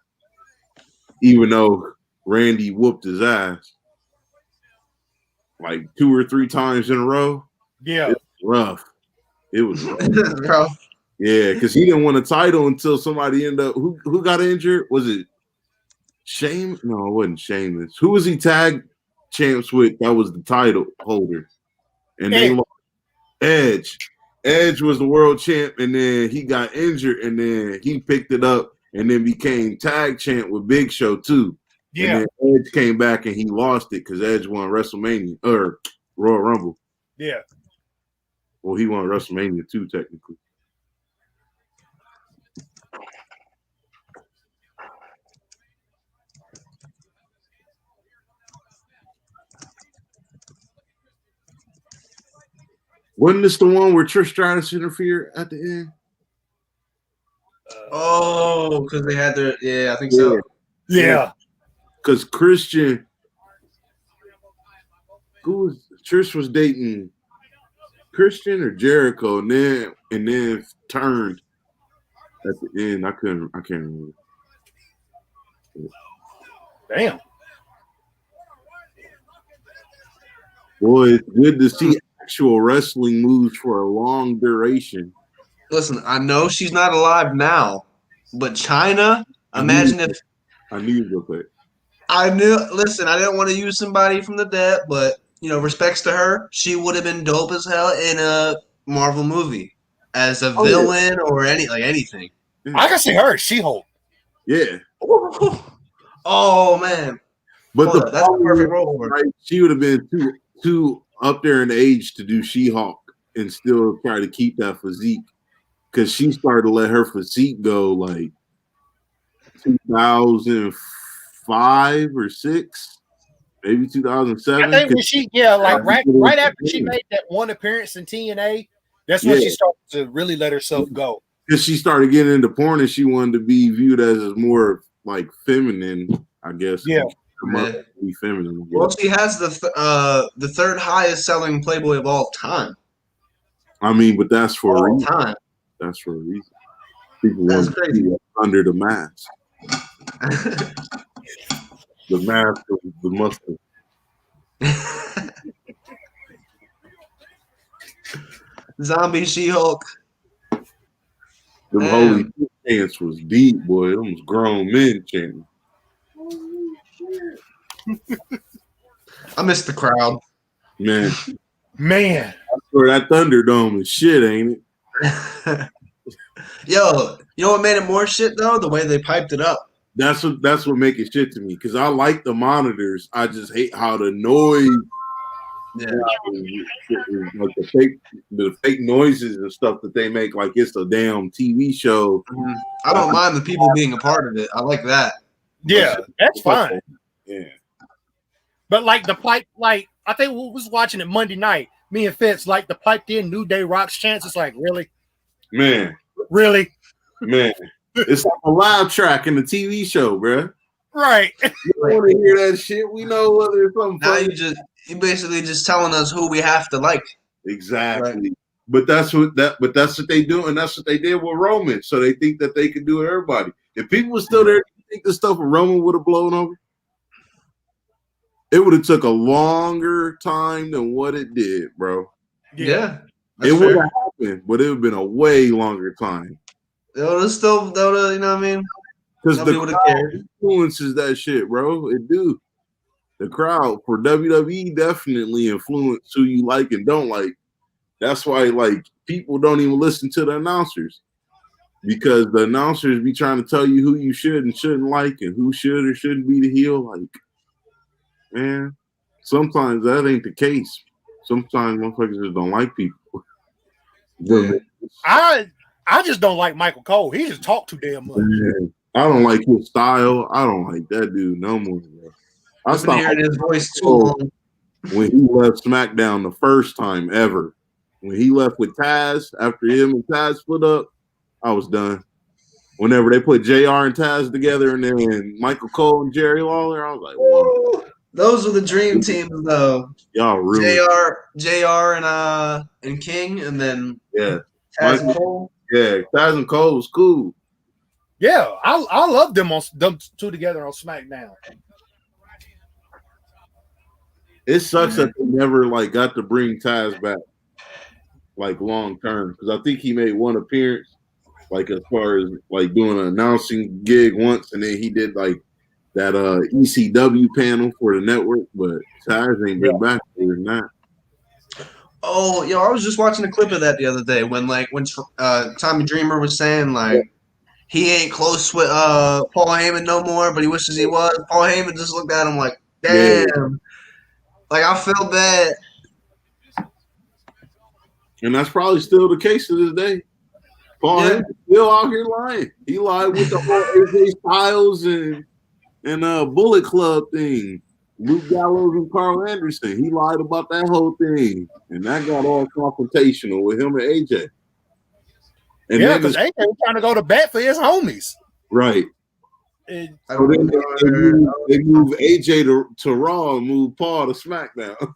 even though Randy whooped his ass like 2 or 3 times in a row. Yeah, it was rough. It was rough. Yeah, because he didn't win a title until somebody ended up. Who got injured? Was it Shame? No, it wasn't Sheamus. Who was he tag champs with? That was the title holder, and they lost. Edge. Edge was the world champ, and then he got injured, and then he picked it up, and then became tag champ with Big Show too. Yeah, and then Edge came back and he lost it because Edge won WrestleMania or Royal Rumble. Yeah. Well, he won WrestleMania too, technically. Wasn't this the one where Trish Stratus interfered at the end? Oh, because they had their I think so. Yeah. Because Christian, Trish was dating Christian or Jericho, and then turned at the end. I can't remember. Damn. Boy, it's good to see actual wrestling moves for a long duration. Listen, I know she's not alive now, but Chyna, imagine if I knew you would. Listen, I didn't want to use somebody from the dead, but respects to her, she would have been dope as hell in a Marvel movie as a villain or anything. I can see her, She-Hulk. Yeah. Oh man. But that's the perfect role for her. Right, she would have been too up there in age to do She-Hulk and still try to keep that physique. Because she started to let her physique go like 2005 or 6, maybe 2007. I think when right after she made that one appearance in TNA, that's when she started to really let herself go. Because she started getting into porn and she wanted to be viewed as more like feminine, I guess. Yeah. Be feminine. Well, she has the third highest selling Playboy of all time. I mean, but that's for all a reason. Time. That's for a reason. People want to see under the mask. The mask of the mustard. Zombie She-Hulk. Them holy pants was deep, boy. Them was grown men chanting. I miss the crowd. Man. I swear that Thunderdome is shit, ain't it? Yo, you know what made it more shit though? The way they piped it up. That's what make it shit to me. Because I like the monitors. I just hate how the noise, like the fake noises and stuff that they make, like it's a damn TV show. Mm-hmm. I don't mind the people being a part of it. I like that. Yeah, that's fine. Yeah. But like the pipe, like I think we was watching it Monday night. Me and Fitz, like the piped in New Day Rock's chance. It's like, really? Man. Really? Man. It's like a live track in the TV show, bro. Right. You want to hear that shit? We know whether it's something now you basically just telling us who we have to like. Exactly. Right. But that's what they do, and that's what they did with Roman. So they think that they can do it everybody. If people were still there, do you think the stuff with Roman would have blown over? It would have took a longer time than what it did, bro. Yeah. It would have happened, but it would have been a way longer time. It would have still, you know what I mean? Because the crowd influences that shit, bro. It do. The crowd for WWE definitely influence who you like and don't like. That's why, like, people don't even listen to the announcers. Because the announcers be trying to tell you who you should and shouldn't like and who should or shouldn't be the heel. Like, man, sometimes that ain't the case. Sometimes motherfuckers just don't like people. Yeah. I just don't like Michael Cole. He just talk too damn much. Yeah. I don't like his style. I don't like that dude no more, bro. I've been hearing his voice too long. When he left SmackDown the first time ever, when he left with Taz, after him and Taz split up, I was done. Whenever they put JR and Taz together and then Michael Cole and Jerry Lawler, I was like, whoa. Those were the dream teams, though. Y'all ruined JR and King, and then Taz and Cole. Yeah, Taz and Cole was cool. Yeah, I love them two together on SmackDown. It sucks that they never got to bring Taz back long term, because I think he made one appearance as far as doing an announcing gig once, and then he did that ECW panel for the network, but Taz ain't been back there than that. Oh, I was just watching a clip of that the other day when Tommy Dreamer was saying he ain't close with Paul Heyman no more, but he wishes he was. Paul Heyman just looked at him like, damn. Yeah. I feel bad. And that's probably still the case to this day. Paul Heyman still out here lying. He lied with the whole AJ Styles and Bullet Club thing. Luke Gallows and Carl Anderson. He lied about that whole thing. And that got all confrontational with him and AJ. And because AJ was trying to go to bat for his homies. Right. So then they move AJ to Raw and move Paul to SmackDown.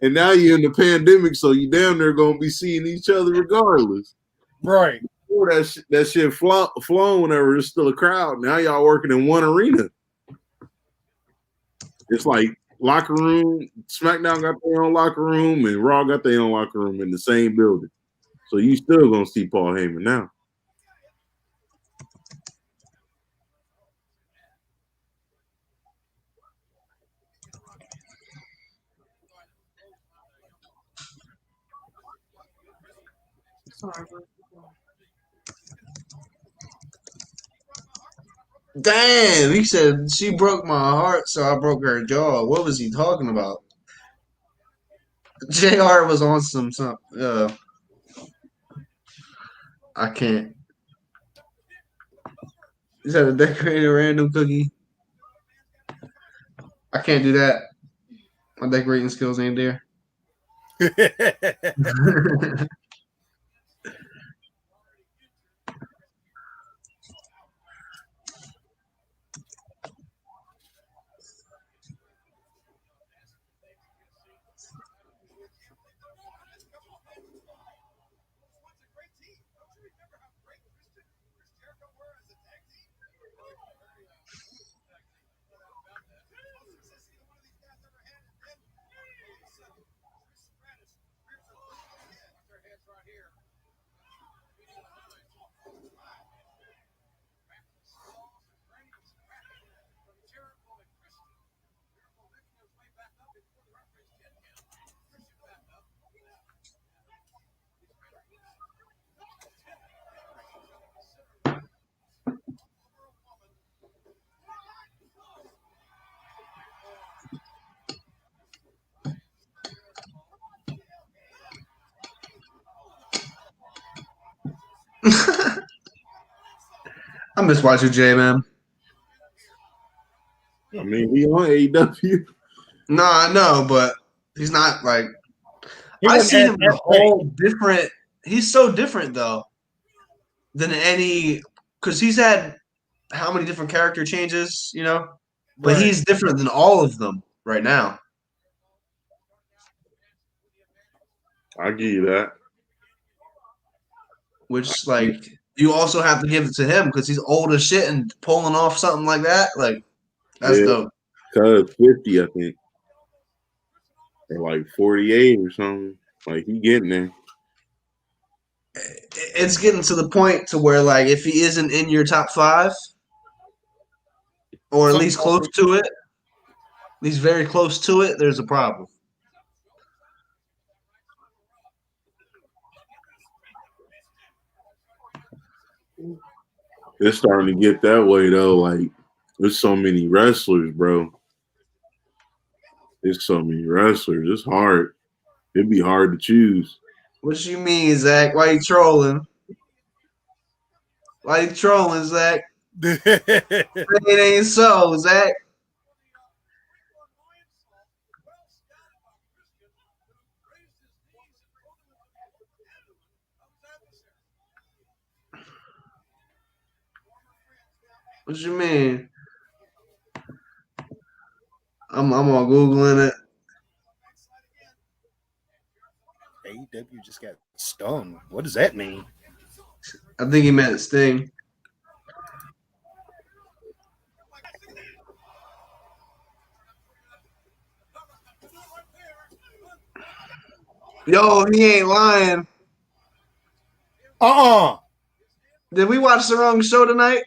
And now you're in the pandemic, so you damn near going to be seeing each other regardless. Right. Before that shit flown whenever there's still a crowd. Now y'all working in one arena. It's like locker room. SmackDown got their own locker room, and Raw got their own locker room in the same building. So you still gonna see Paul Heyman now. Damn, he said she broke my heart, so I broke her jaw. What was he talking about? JR was on some I can't. Is that a decorated random cookie? I can't do that. My decorating skills ain't there. I miss Y2J, man. I mean, he on AEW. No, I know, but he's not like. He I wasn't see as him in a whole different. He's so different though than any because he's had how many different character changes, you know? But Right. he's different than all of them right now. I give you that. Which, like, you also have to give it to him because he's old as shit and pulling off something like that. Like, that's dope. Cuz 50, I think. Or like 48 or something. Like, he getting there. It's getting to the point to where, like, if he isn't in your top 5, or at least close to it, at least very close to it, there's a problem. It's starting to get that way, though. Like, there's so many wrestlers, bro. There's so many wrestlers. It's hard. It'd be hard to choose. What you mean, Zach? Why you trolling? Why you trolling, Zach? It ain't so, Zach. What you mean? I'm on Googling it. AEW just got stung. What does that mean? I think he meant Sting. Yo, he ain't lying. Did we watch the wrong show tonight?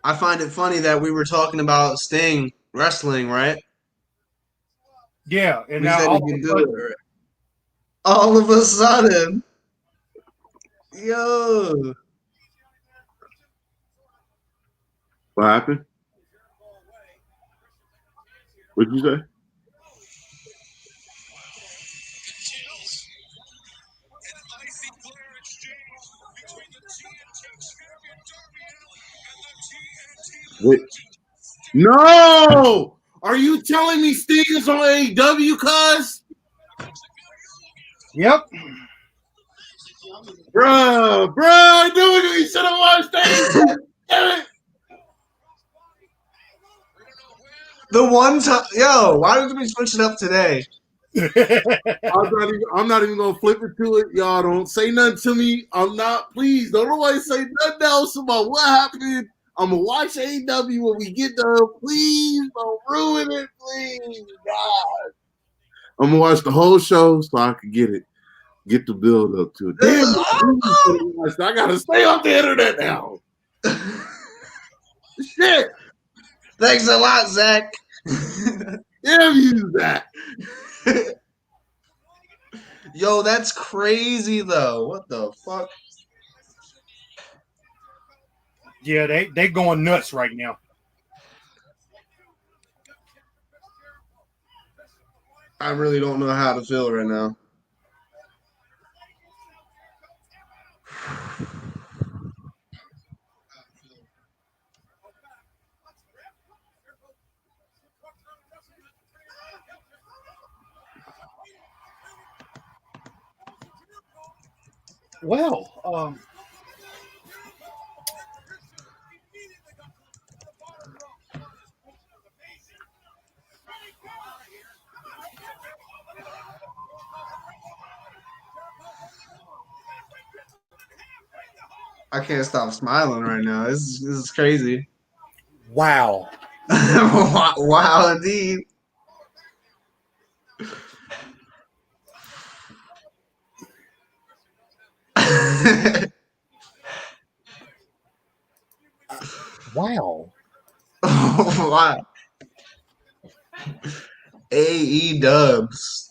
I find it funny that we were talking about Sting wrestling, right? Yeah, and We now said he can do it. Right? All of a sudden, yo. What happened? What'd you say? Wait. No! Are you telling me Sting is on AEW, cuz? Yep. Bruh, I knew it. He should have watched that. Damn it. The one time, yo, why did we switch it up today? I'm not even gonna flip it to it. Y'all don't say nothing to me. I'm not. Please don't nobody say nothing else about what happened. I'm gonna watch AEW when we get done. Please don't ruin it, please, God. I'm gonna watch the whole show so I can get the build up to it. Damn, I gotta stay off the internet now. Shit. Thanks a lot, Zach. Damn you, Zach. Yo, that's crazy though. What the fuck? Yeah, they going nuts right now. I really don't know how to feel right now. Well, I can't stop smiling right now. This is crazy. wow. Wow, indeed. Wow. Wow. AE dubs.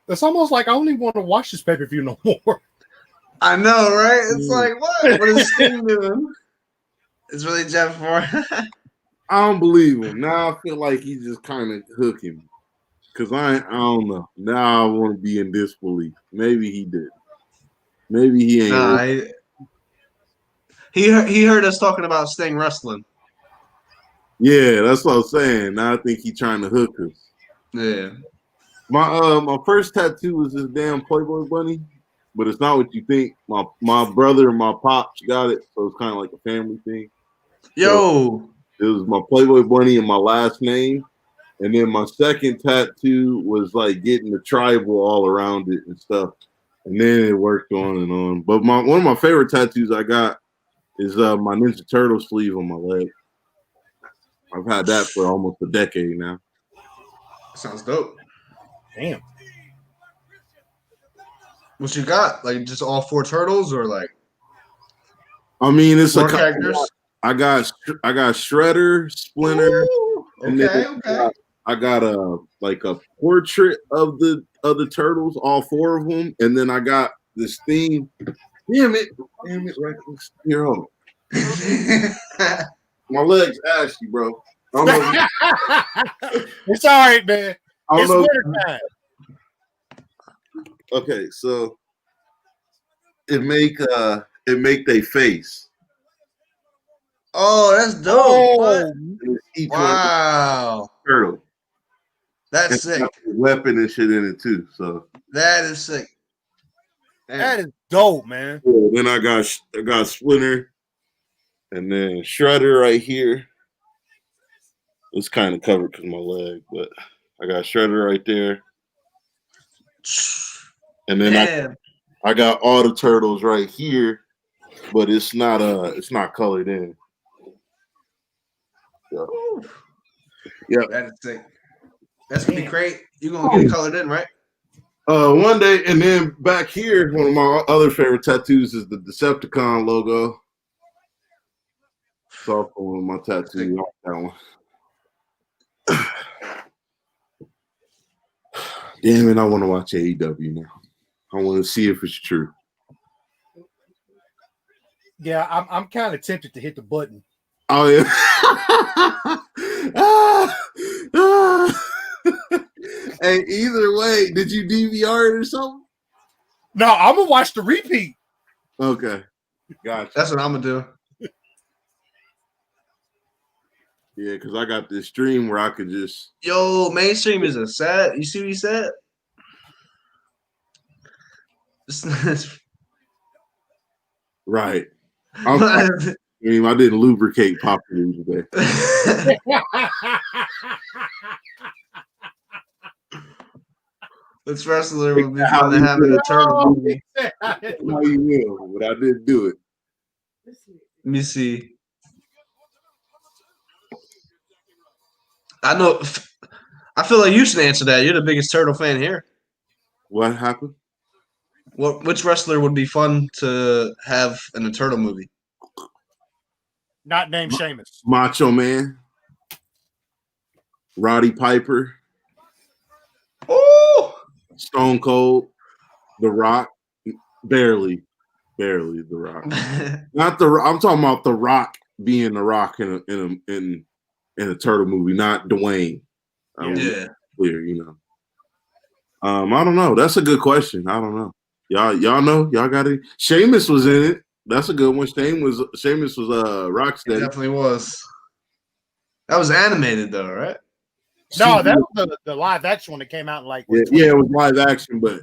It's almost like I don't even want to watch this pay-per-view no more. I know, right? It's like, what? What is Sting doing? It's really Jeff Ford. I don't believe him. Now I feel like he's just kind of hooking. Because I don't know. Now I want to be in disbelief. Maybe he did. Maybe he ain't. Nah, he heard us talking about Sting wrestling. Yeah, that's what I'm saying. Now I think he's trying to hook us. Yeah. My first tattoo was this damn Playboy bunny, but it's not what you think. My brother and my pops got it, so it's kind of like a family thing. Yo. So it was my Playboy bunny and my last name. And then my second tattoo was like getting the tribal all around it and stuff. And then it worked on and on. But one of my favorite tattoos I got is my Ninja Turtle sleeve on my leg. I've had that for almost a decade now. Sounds dope. Damn. What you got? Like just all 4 turtles or like I mean, it's more a characters? I got Shredder, Splinter. Ooh, okay. I got a portrait of the turtles, all 4 of them, and then I got this theme. Damn it! Right here, hold on. My leg's ashy, bro. It's all right, man. It's winter time. Okay, so it make they face. Oh, that's dope. Oh, Wow. Turtle. That's sick. Weapon and shit in it too. So that is sick. Damn. that is dope, man. Then I got Splinter, and then Shredder right here. It's kind of covered because of my leg, but I got Shredder right there, and then I got all the turtles right here, but it's not colored in. So, yeah, that is sick. That's gonna be great. You're gonna get it colored in, right? One day, and then back here, one of my other favorite tattoos is the Decepticon logo. So one of my tattoos, I like that one. Damn it, I want to watch AEW now. I want to see if it's true. Yeah, I'm kind of tempted to hit the button. Oh yeah. Hey, either way, did you DVR it or something? No, I'm gonna watch the repeat. Okay, gotcha. That's what I'm gonna do. Yeah, because I got this stream where I could just. Yo, mainstream is a set. You see what he said? Right. I didn't lubricate properly today. This wrestler would be fun to have in a turtle movie. How you will, but I didn't do it. Let me see. I know. I feel like you should answer that. You're the biggest turtle fan here. What happened? Which wrestler would be fun to have in a turtle movie? Not named Sheamus. Macho Man. Roddy Piper. Oh, Stone Cold. The Rock. Barely The Rock. Not the. I'm talking about The Rock being The Rock in a turtle movie, not Dwayne. Yeah. Clear, you know. I don't know. That's a good question. I don't know. Y'all know? Y'all got it. Sheamus was in it. That's a good one. Sheamus was Rocksteady. It definitely was. That was animated though, right? No, that was the live action one that came out in like yeah, it was live action, but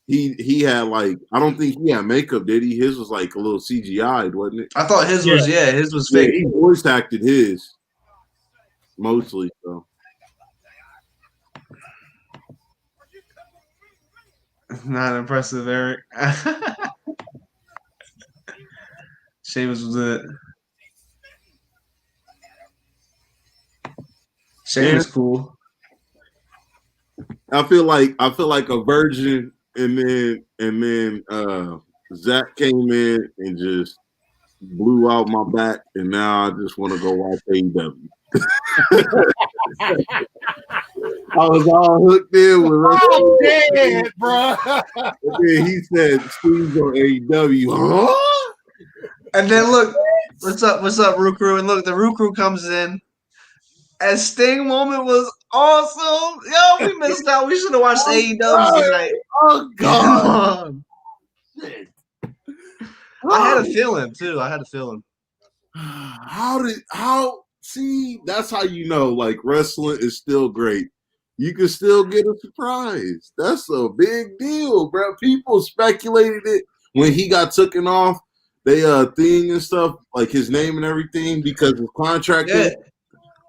he had like I don't think he had makeup, did he? His was like a little CGI'd, wasn't it? I thought his was his was fake. He voice acted his mostly, so. Not impressive, Eric. Sheamus was it. Sheamus cool. I feel like a virgin, and then Zach came in and just blew out my back, and now I just want to go watch AEW. I was all hooked in with I'm dead, bro. And then he said, "Steve's on AEW, huh?" And then look, what's up, Root Crew? And look, the Root Crew comes in. And Sting moment was awesome. Yo, we missed out. We should have watched AEW tonight. Oh God! I had a feeling too. See, that's how you know, like, wrestling is still great. You can still get a surprise. That's a big deal, bro. People speculated it when he got taken off. They thing and stuff, like his name and everything, because his contract. Yeah.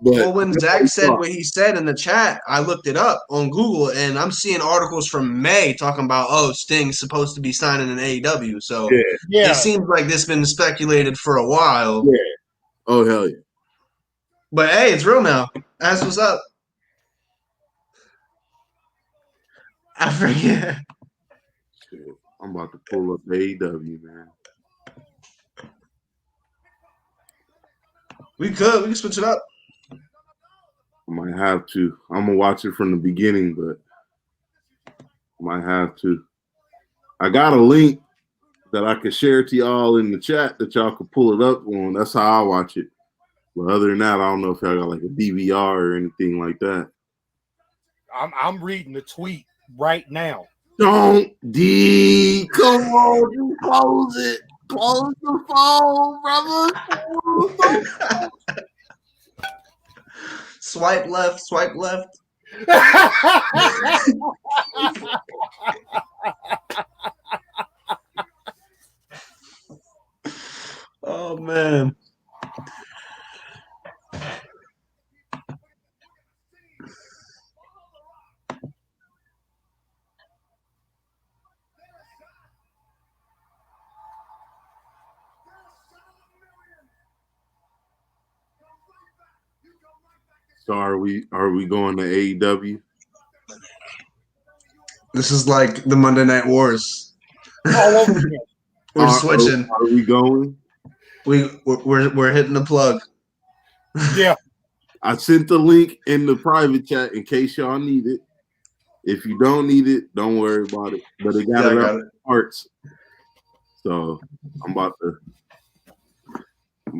But well, when Zach said what he said in the chat, I looked it up on Google, and I'm seeing articles from May talking about, Sting's supposed to be signing an AEW. So it seems like this has been speculated for a while. Yeah. Oh, hell yeah. But, hey, it's real now. That's what's up. I forget. Shit, I'm about to pull up AEW, man. We can switch it up. I might have to. I'm gonna watch it from the beginning, but I might have to. I got a link that I can share to y'all in the chat that y'all can pull it up on. That's how I watch it. But other than that, I don't know if y'all got like a DVR or anything like that. I'm reading the tweet right now. Don't come on, just close it. Close the phone, brother. Swipe left. Oh man. So are we going to AEW? This is like the Monday Night Wars. All over again. We're switching. Are we going? We're hitting the plug. Yeah. I sent the link in the private chat in case y'all need it. If you don't need it, don't worry about it. But it got it up in parts. So I'm about to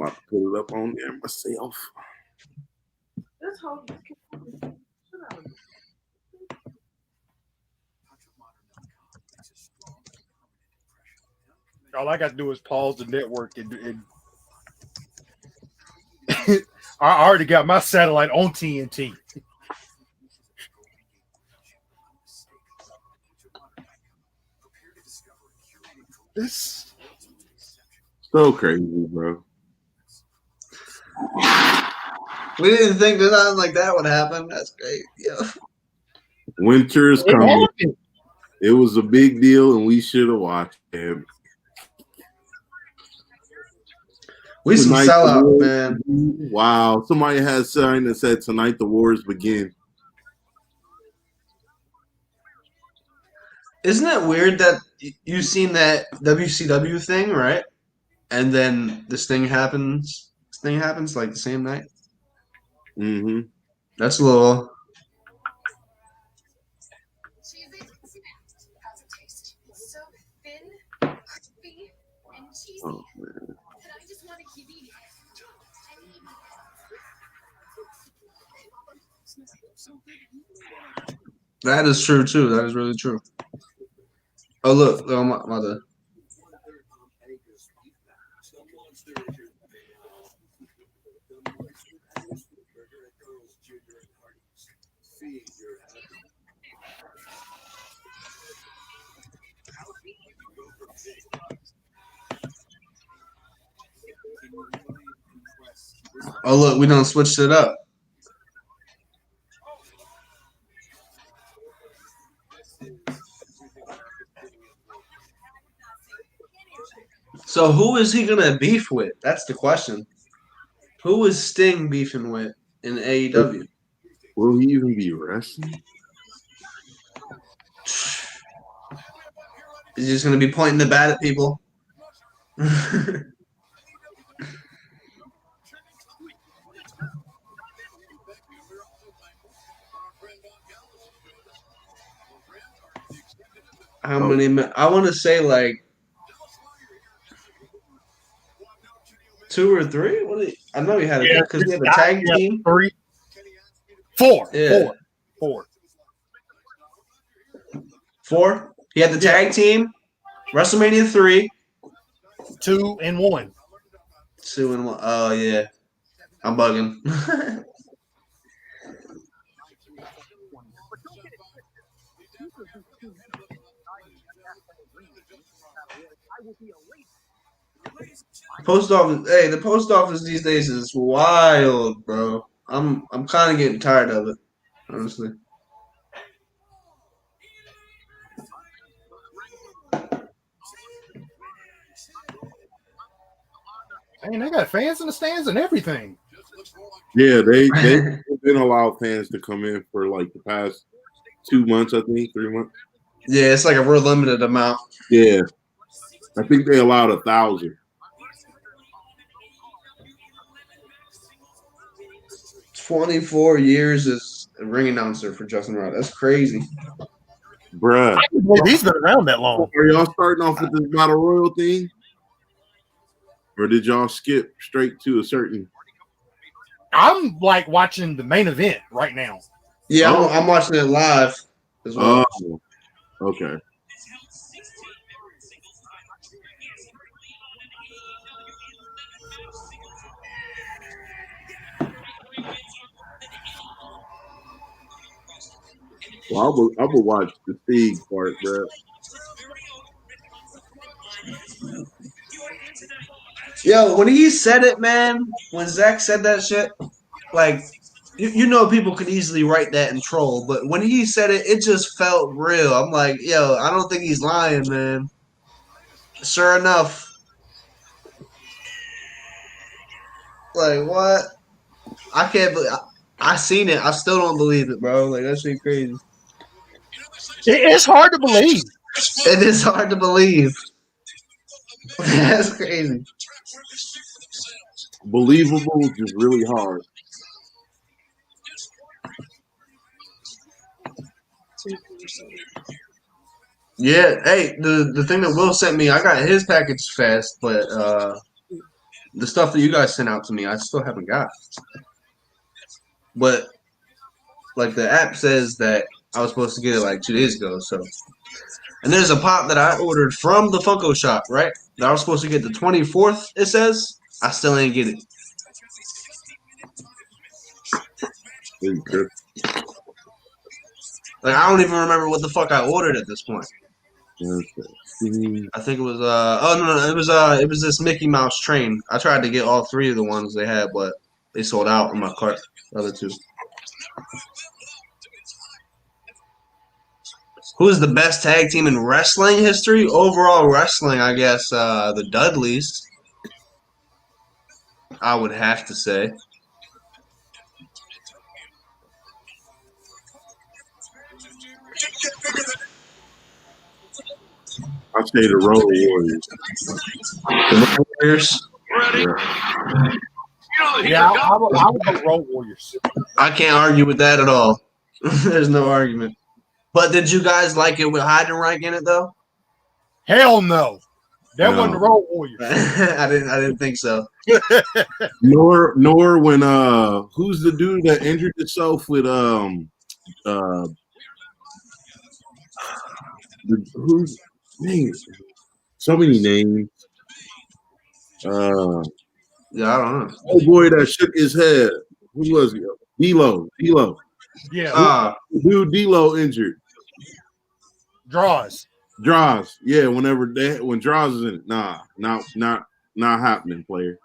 put it up on there myself. All I got to do is pause the network and I already got my satellite on TNT. This so crazy, bro. We didn't think that nothing like that would happen. That's great. Yeah. Winter is coming. It was a big deal, and we should have watched him. We some sellout, man. Wow. Somebody had a sign that said, "Tonight the wars begin." Isn't it weird that you've seen that WCW thing, right? And then this thing happens. This thing happens like the same night. Mm-hmm. That's a little. Oh man. That is true too. That is really true. Oh look, my mother. Oh look, we done switched it up. So who is he gonna beef with? That's the question. Who is Sting beefing with in AEW? Will he even be wrestling? He's just gonna be pointing the bat at people. How many? I want to say like 2 or 3. I know he had because he had a tag team. 3, 4. Yeah. 4. He had the tag team. WrestleMania 3. 2 and 1. 2 and 1. Oh yeah, I'm bugging. Post office. Hey, the post office these days is wild, bro. I'm kind of getting tired of it, honestly. Man, they got fans in the stands and everything. Yeah, they've been allowed fans to come in for like the past 2 months, I think, 3 months. Yeah, it's like a real limited amount. Yeah, I think they allowed 1,000. 24 years as a ring announcer for Justin Rod. That's crazy. Bruh. He's been around that long. Are y'all starting off with this Battle Royal thing? Or did y'all skip straight to a certain? I'm like watching the main event right now. Yeah, I'm watching it live as well. Oh, okay. Well, I will watch the Sting part, bro. Yo, when he said it, man, when Zach said that shit, like, you know people could easily write that and troll, but when he said it, it just felt real. I'm like, yo, I don't think he's lying, man. Sure enough. Like, what? I can't believe I seen it. I still don't believe it, bro. Like, that shit crazy. It's hard to believe. It is hard to believe. That's crazy. Believable, just really hard. Yeah, hey, the thing that Will sent me, I got his package fast, but the stuff that you guys sent out to me, I still haven't got. But like the app says that I was supposed to get it like 2 days ago, so. And there's a pop that I ordered from the Funko shop, right? That I was supposed to get the 24th, it says. I still ain't get it. Like I don't even remember what the fuck I ordered at this point. Okay. I think it was no, it was this Mickey Mouse train. I tried to get all three of the ones they had, but they sold out in my cart. The other two. Who is the best tag team in wrestling history? Overall wrestling, I guess the Dudleys. I would have to say. I'll say the Road Warriors. Yeah, I would go Road Warriors. I can't argue with that at all. There's no argument. But did you guys like it with Heidenreich in it though? Hell no. That wasn't the Road Warriors. I didn't think so. Nor when who's the dude that injured himself with who's name? So many names. Yeah, I don't know. Oh boy, that shook his head. Who was he? D-Lo. Yeah. Dude, D-Lo injured. Draws. Yeah, when Draws is in it. Nah, not happening, player.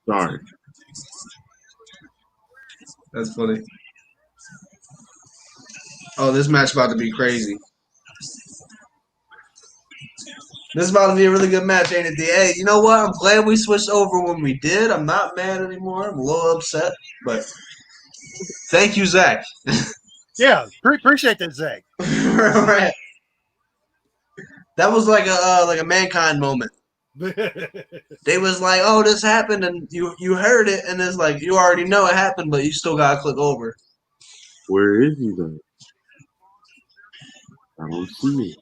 Sorry. That's funny. Oh, this match about to be crazy. This is about to be a really good match, ain't it? Hey, you know what? I'm glad we switched over when we did. I'm not mad anymore. I'm a little upset, but thank you, Zach. Yeah, appreciate that, Zach. Right. That was like a Mankind moment. They was like, "Oh, this happened," and you heard it, and it's like you already know it happened, but you still gotta click over. Where is he though? I don't see it.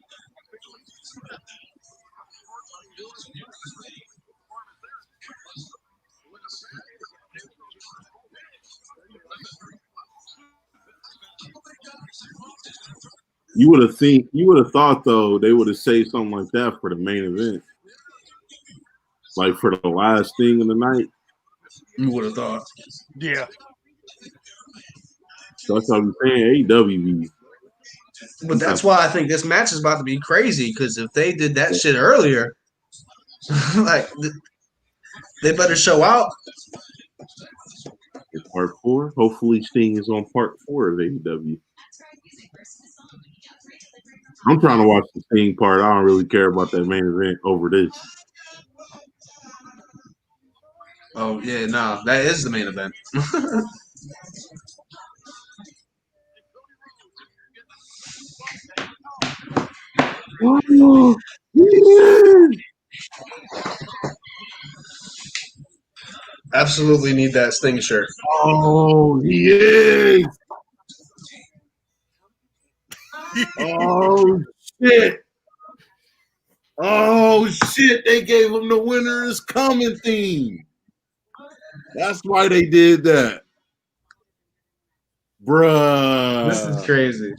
You would have thought though they would have said something like that for the main event, like for the last thing of the night. You would have thought. Yeah. That's what I'm saying. AEW. But that's why I think this match is about to be crazy. Because if they did that shit earlier, like they better show out. Part 4. Hopefully, Sting is on part 4 of AEW. I'm trying to watch the Sting part. I don't really care about that main event over this. Oh yeah, no, that is the main event. Oh, Absolutely need that Sting shirt. oh, he is. Oh shit. Oh shit. They gave him the winner is coming theme. That's why they did that. Bruh. This is crazy.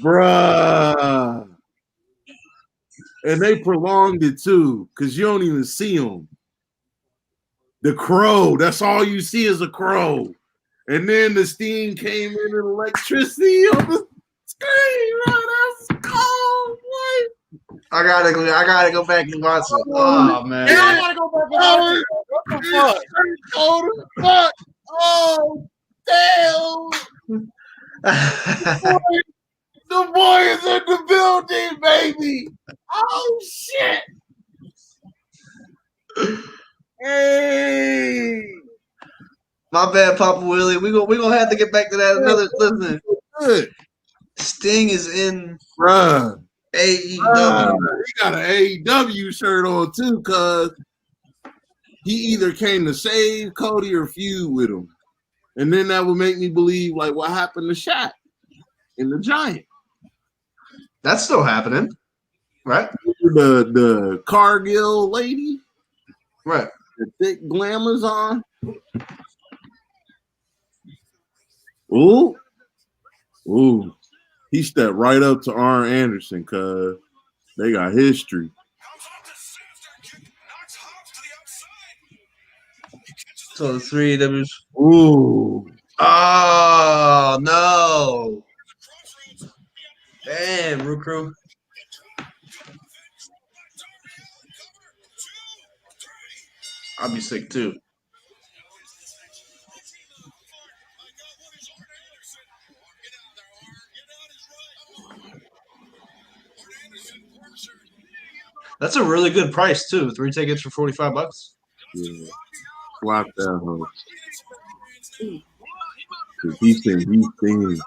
Bruh. And they prolonged it too, because you don't even see him. The crow, that's all you see is a crow. And then the steam came in and electricity on the screen. Right? That's cold, boy. I gotta go back and watch it. Oh man. Yeah, I gotta go back and watch it. What the fuck? Cold as fuck. Oh, damn. The boy is in the building, baby. Oh shit. Hey. My bad, Papa Willie. We gonna have to get back to that another. Listen, Good. Sting is in Bruh. AEW. He got an AEW shirt on too, cuz he either came to save Cody or feud with him. And then that would make me believe like what happened to Shaq in the Giant. That's still happening, right? The Cargill lady, Right. the thick glamours on. Ooh. He stepped right up to Arn Anderson, cuz they got history. So the three Ws. Ooh. Oh no! Damn, Root Crew. I'll be sick too. That's a really good price too. 3 tickets for $45. Yeah. Slap that hoe. Cause he's seen.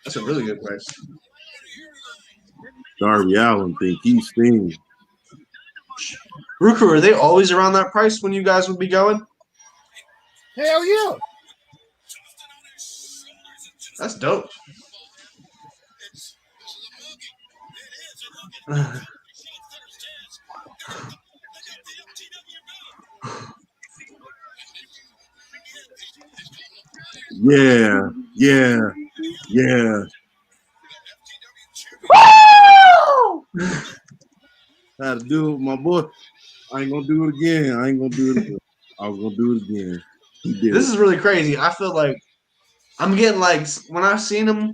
That's a really good price. Darby Allin think he's seen. Root Crew, are they always around that price when you guys would be going? Hell yeah. That's dope. Yeah. Had to do it with my boy. I ain't gonna do it again. I was gonna do it again. He did. This is really crazy. I feel like I'm getting like when I've seen them,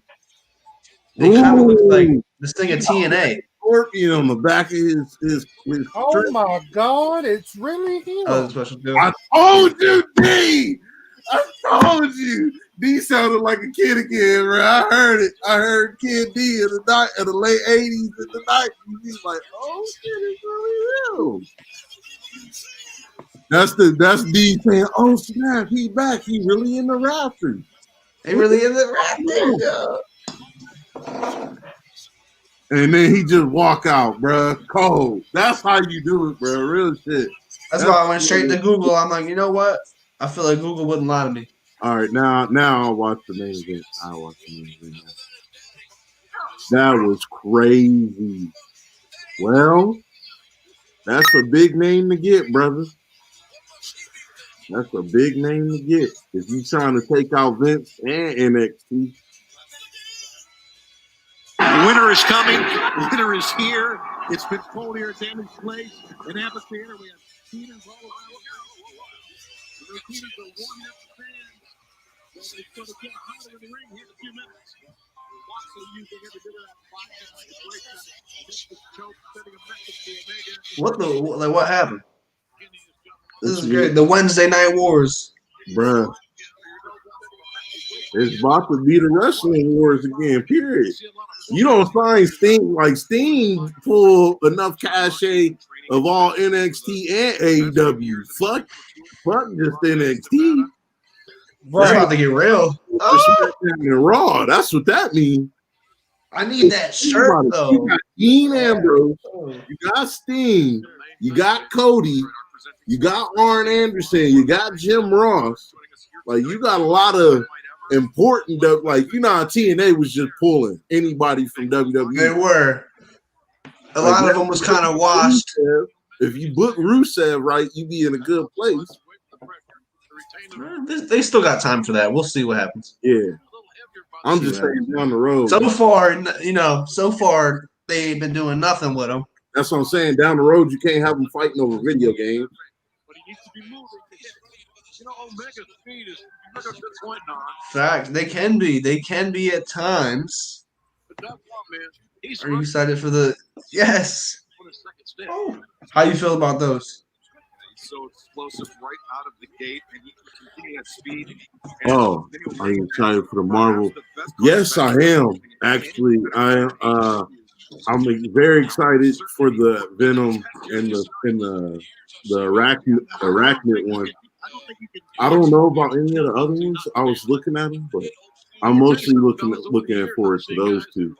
they kind of look like this thing of TNA. Scorpion on the back of his Oh my God, it's really him. Oh, special deal. I told you, D. I told you. D sounded like a kid again, bro. I heard it. I heard Kid D in the late 80s and the 90s. He's like, oh shit, it's really real. That's D saying, oh snap, he back. He really in the rafters. He really in the rafters. And then he just walk out, bro. Cold. That's how you do it, bro. Real shit. That's why I went straight to Google. I'm like, you know what? I feel like Google wouldn't lie to me. All right, now I'll watch the main event. That was crazy. Well, that's a big name to get, brother. That's a big name to get. If you trying to take out Vince and NXT. The winner is coming. The winner is here. It's been cold here at Damage Place in Amphitheater. We have Cena's all around. The Cena's are warming up the fans. So it's going to get hotter in the ring here in a few minutes. Also using every bit of that vodka. What happened? This is great. The Wednesday Night Wars. Bruh. It's about to be the wrestling wars again, period. You don't sign Sting like Sting pulled enough cachet of all NXT and AEW. Fuck just NXT. Right. It's about to get real. Oh. Raw. That's what that means. I need that shirt though. You got Dean Ambrose, you got Sting, you got Cody, you got Arn Anderson, you got Jim Ross. Like you got a lot of important, like you know how TNA was just pulling anybody from WWE. They were. A lot of them was kind of washed. If you book Rusev right, you be in a good place. They still got time for that. We'll see what happens. Yeah. I'm just saying down the road. So far, they ain't been doing nothing with them. That's what I'm saying. Down the road, you can't have them fighting over video games. But he needs to be moving. You know, Omega's speed is point on. Fact, they can be. They can be at times. Are you excited for the? Yes. Oh. How you feel about those? He's so explosive right out of the gate, and he can continue at speed. Oh, are you excited for the Marvel? Yes, I am. Actually, I'm very excited for the Venom and the Arachnid one. I don't know about any of the other ones. I was looking at them, but I'm mostly looking forward to those two.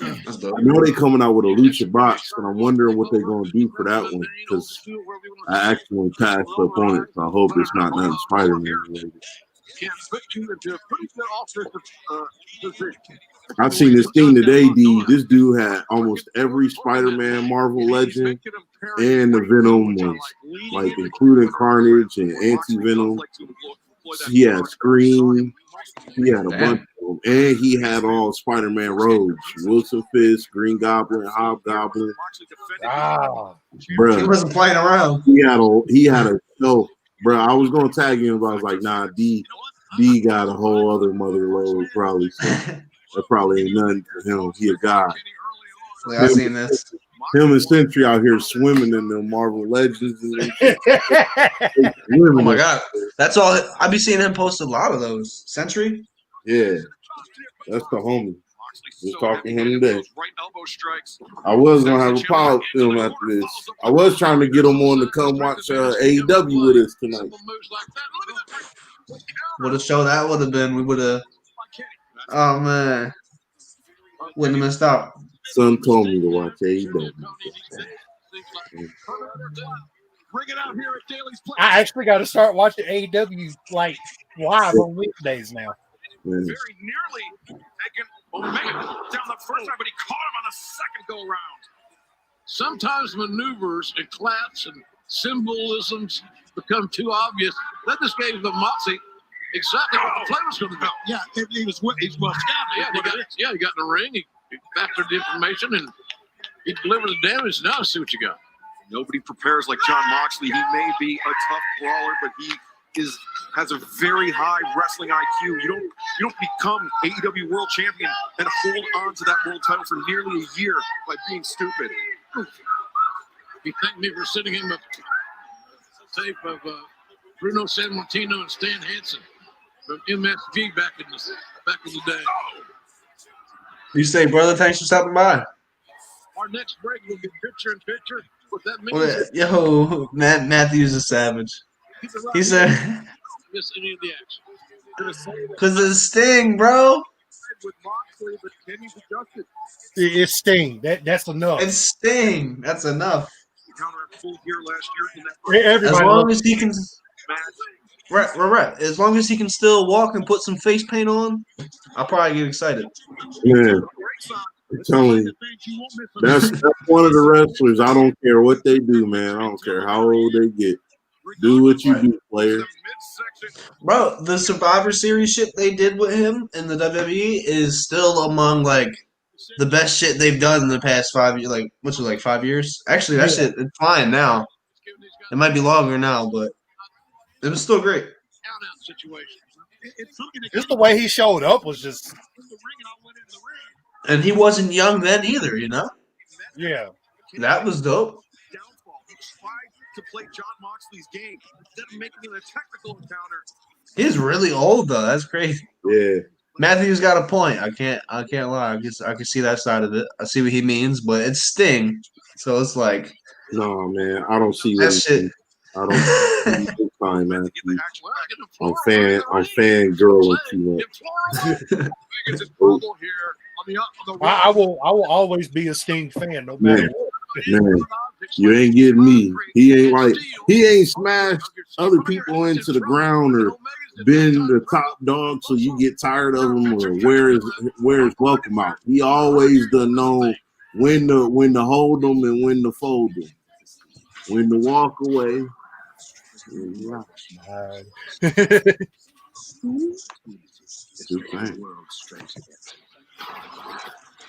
I know they're coming out with a Lucha box, and I'm wondering what they're going to do for that one because I actually passed up on it, so I hope it's not nothing Spider-Man related. I've seen this thing today, D. This dude had almost every Spider-Man Marvel Legend and the Venom ones, like including Carnage and Anti-Venom. He had Scream. He had a bunch of them. And he had all Spider-Man rogues. Wilson Fisk, Green Goblin, Hobgoblin. Wow. Bruh. He wasn't playing around. He had a show. bro, I was gonna tag him, but I was like, nah, D got a whole other mother load probably. So that probably ain't nothing for him. He a guy. I seen this. Him and Sentry out here swimming in the Marvel Legends and Oh my god, that's all. I be seeing him post a lot of those. Century. Yeah, that's the homie. Just talking to him today. I was gonna have a power film after this. I was trying to get him on to come watch AEW with us tonight. What a show that would have been. We would have. Oh man, wouldn't have missed out. Son told me to watch AEW. I actually got to start watching AEW like live on weekdays now. Man. Very nearly taken Omega down the first time, but he caught him on the second go round. Sometimes maneuvers and claps and symbolisms become too obvious. That just gave the Moxie exactly what the play was going to go. Yeah, he's well scouted. He got in the ring. He factored the information and he delivered the damage. Now see what you got. Nobody prepares like Jon Moxley. He may be a tough brawler, but he has a very high wrestling IQ. You don't become AEW World Champion and hold on to that world title for nearly a year by being stupid. He thanked me for sending him a tape of Bruno Sammartino and Stan Hansen from MSG back in the day. You say, brother, thanks for stopping by. Our next break will be picture in picture with that means Yo, Matthews is savage. He said, miss any of the action. "Cause it's Sting, bro. With Moxley, but Kenny's adjusted. It's Sting. That's enough. It's Sting. That's enough. Counter full gear last year in that Everybody As long as he can, match. right. As long as he can still walk and put some face paint on, I'll probably get excited. Man, I'm telling you, that's one of the wrestlers. I don't care what they do, man. I don't care how old they get. Do what you do, player. Bro, the Survivor Series shit they did with him in the WWE is still among like the best shit they've done in the past 5 years. Like, what's it, like 5 years? Actually, that shit is fine now. It might be longer now, but it was still great. Just the way he showed up was just. And he wasn't young then either, you know? Yeah. That was dope. To play Jon Moxley's game instead of making it a technical encounter. He's really old though. That's crazy. Yeah. Matthew's got a point. I can't lie. I can see that side of it. I see what he means, but it's Sting, so it's like No, man. I don't see that shit. I don't see time, man. I'm fan girl too much. I will always be a Sting fan, no matter what. Man, you ain't getting me. He ain't smashed other people into the ground or been the top dog so you get tired of him or where his welcome out. He always done know when to hold them and when to fold them, when to walk away.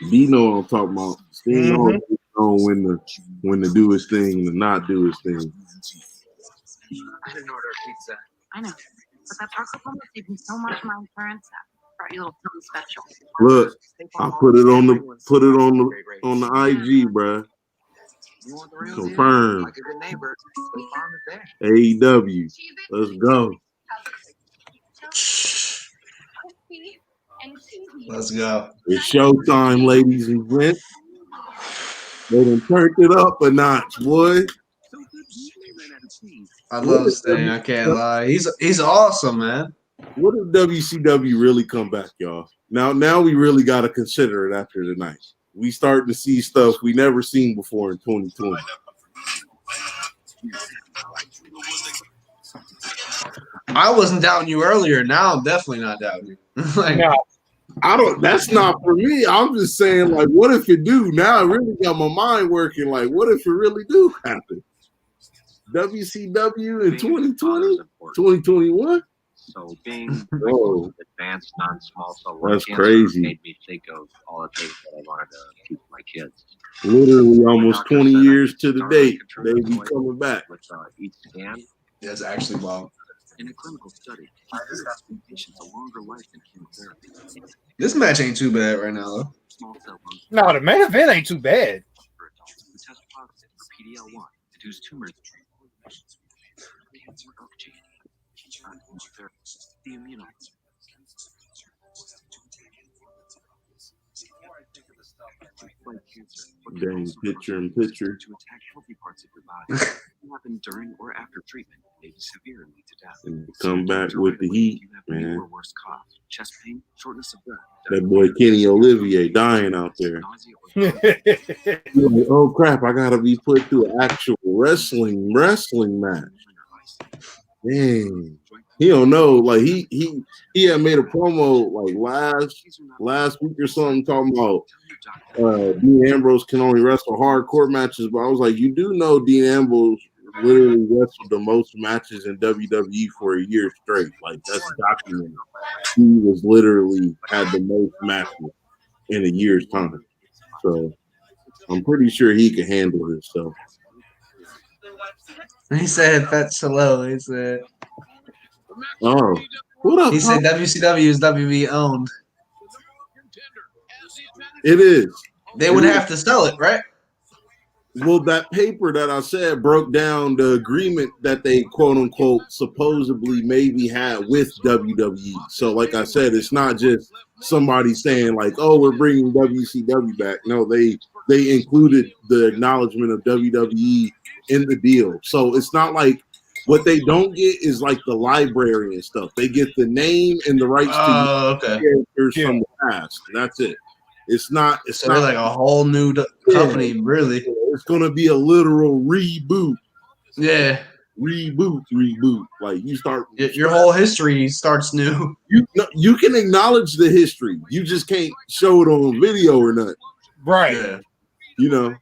B know what I'm talking about. Sting know when to do his thing and to not do his thing. I didn't order a pizza. I know, but that taco promo saved me so much my insurance. Brought you a little something special. Look, I put it on the IG, bruh. Confirmed. Like a good neighbor, the farm is there. AEW. Let's go. Let's go. It's showtime, ladies and gents. They done turned it up a notch, boy. I love Sting. I can't lie. He's awesome, man. What if WCW really come back, y'all? Now we really got to consider it after tonight. We starting to see stuff we never seen before in 2020. I wasn't doubting you earlier. Now I'm definitely not doubting you. That's not for me. I'm just saying, like, what if it do? Now I really got my mind working. Like, what if it really do happen? WCW in 2020, 2021. So being advanced non-small cell lung That's cancer crazy. made me think of all the things that I wanted to keep my kids. Literally almost 20 years to the date, they be coming back. With each scan, Yeah, it's actually wild. In a clinical study, he gave patients a longer life than chemotherapy. This match ain't too bad right now, though. Small cell lung No, the main event ain't too bad. for adults who test positive for PD-L1 and whose tumors cancer of gene. The immuno. Like cancer, but can Dang, also picture in cause picture. to attack healthy parts of your body. It can happen during or after treatment, may be severe and lead to death. And come back with the heat, man. Or worse cough, chest pain, shortness of breath. That boy Kenny Olivier dying out there. Like, oh crap! I gotta be put through an actual wrestling match. Dang, he don't know. Like he had made a promo like last week or something talking about Dean Ambrose can only wrestle hardcore matches. But I was like, you do know Dean Ambrose literally wrestled the most matches in WWE for a year straight. Like that's documented. He was literally had the most matches in a year's time. So I'm pretty sure he can handle himself. He said that's hello. He said, oh, what up? He said WCW is WWE owned. It is. They would have to sell it, right? Well, that paper that I said broke down the agreement that they quote unquote supposedly maybe had with WWE. So, like I said, it's not just somebody saying like, "Oh, we're bringing WCW back." No, they included the acknowledgement of WWE in the deal. So it's not like what they don't get is like the library and stuff. They get the name and the rights to characters from the past. That's it. It's not like a whole new company, really. It's gonna be a literal reboot. Yeah. Reboot. Like you start your whole history starts new. You can acknowledge the history. You just can't show it on video or nothing. Right. Yeah. You know.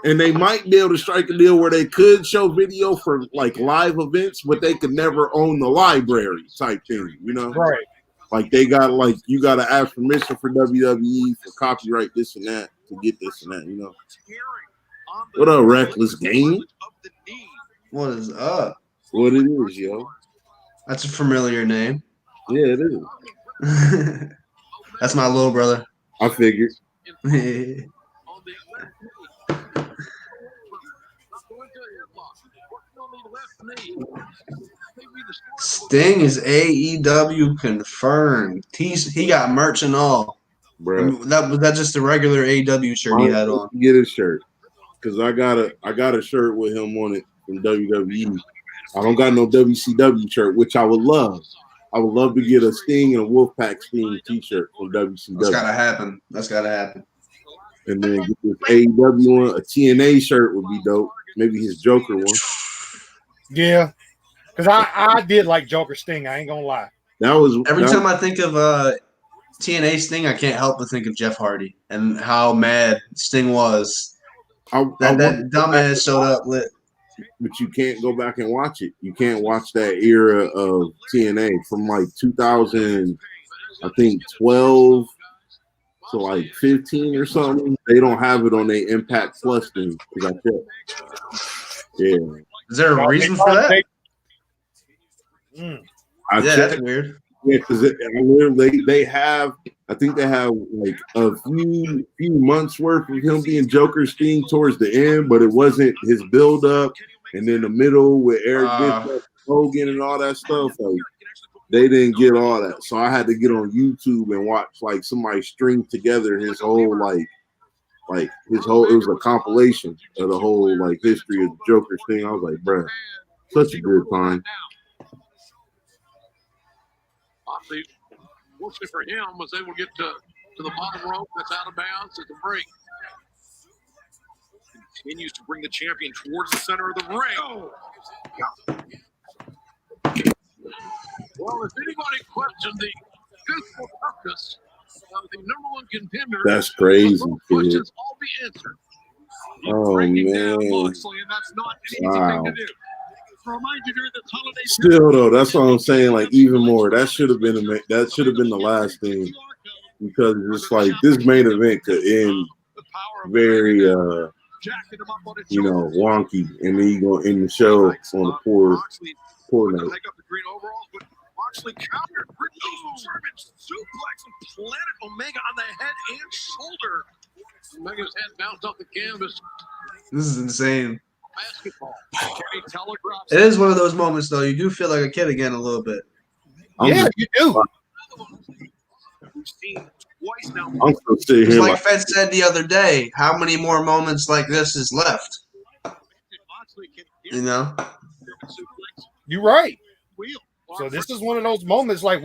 And they might be able to strike a deal where they could show video for like live events, but they could never own the library type thing, you know? Right. Like they got like you gotta ask permission for WWE for copyright this and that to get this and that, you know. What up, Reckless Game? What is up? What it is, yo. That's a familiar name. Yeah, it is. That's my little brother. I figured. Sting is AEW confirmed. He got merch and all. Bro, that's just a regular AEW shirt he had on. Get his shirt because I got a shirt with him on it from WWE. I don't got no WCW shirt, which I would love. I would love to get a Sting and a Wolfpack Sting T-shirt from WCW. That's gotta happen. And then get this AEW one. A TNA shirt would be dope. Maybe his Joker one. Yeah, because I did like Joker Sting. I ain't gonna lie. Every time I think of TNA Sting, I can't help but think of Jeff Hardy and how mad Sting was. That dumbass showed up lit. But you can't go back and watch it. You can't watch that era of TNA from like 2000, I think 12 to like 15 or something. They don't have it on their Impact Plus thing. I checked. Yeah. Is there a reason for that? That's weird. Yeah, because they have, I think they have like a few months worth of him being Joker Sting towards the end, but it wasn't his build up, and then the middle with Eric Bischoff, Hogan, and all that stuff. Like they didn't get all that, so I had to get on YouTube and watch like somebody string together his whole like his whole. It was a compilation of the whole like history of the Joker Sting. I was like, bruh, such a good time. Fortunately for him, was able to get to the bottom rope. That's out of bounds at the break. Continues to bring the champion towards the center of the ring. Oh. Well, if anybody questioned the physical toughness of the number one contender, that's crazy. Questions all be answered. Oh man, Moxley, and that's not an easy thing to do. Still though, that's what I'm saying. Like even more, that should have been the last thing, because it's like this main event could end very jacking him up on his wonky, and then you go in the show on the poor note. Pick up the green overalls, but Moxley countered, reduced German suplex, and planted Omega on the head and shoulder. Omega's head bounced off the canvas. This is insane. Basketball. Kenny telegraphs. It is one of those moments, though. You do feel like a kid again a little bit. Yeah, you do. We've seen twice now. I'm still sitting here Like Fed said the other day, how many more moments like this is left? You know? You're right. So this is one of those moments like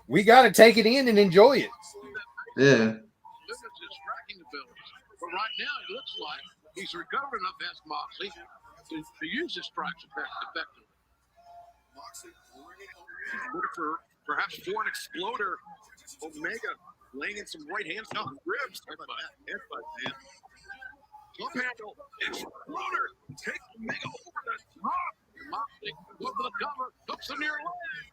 we got to take it in and enjoy it. Yeah. But right now, it looks like he's recovered enough, asked Moxley, to use his strikes effectively. Looking for perhaps for an exploder. Omega laying in some right hands down the ribs. Headbutt, man. Club handle. Exploder. Take Omega over the top. Moxley goes for the cover. Hooks a near leg.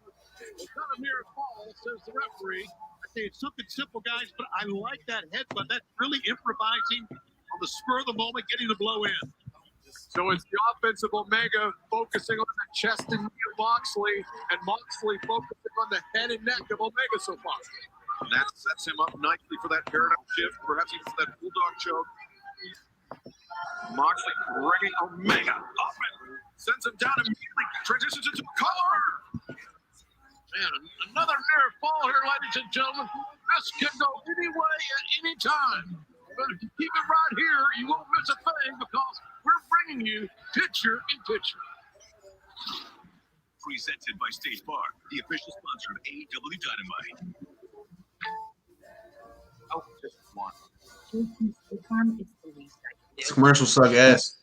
It's not a near fall, says the referee. I say it's something simple, guys, but I like that headbutt. That's really improvising on the spur of the moment, getting the blow in. So it's the offensive Omega focusing on the chest and knee of Moxley, and Moxley focusing on the head and neck of Omega so far. And that sets him up nicely for that paradigm shift, perhaps even for that bulldog choke. Moxley bringing Omega up and sends him down immediately, transitions into a collar. Man, another near fall here, ladies and gentlemen. This can go any way at any time. But if you keep it right here, you won't miss a thing because we're bringing you picture in picture. Presented by Stage Bar, the official sponsor of AEW Dynamite. Oh, just one. This commercial suck ass.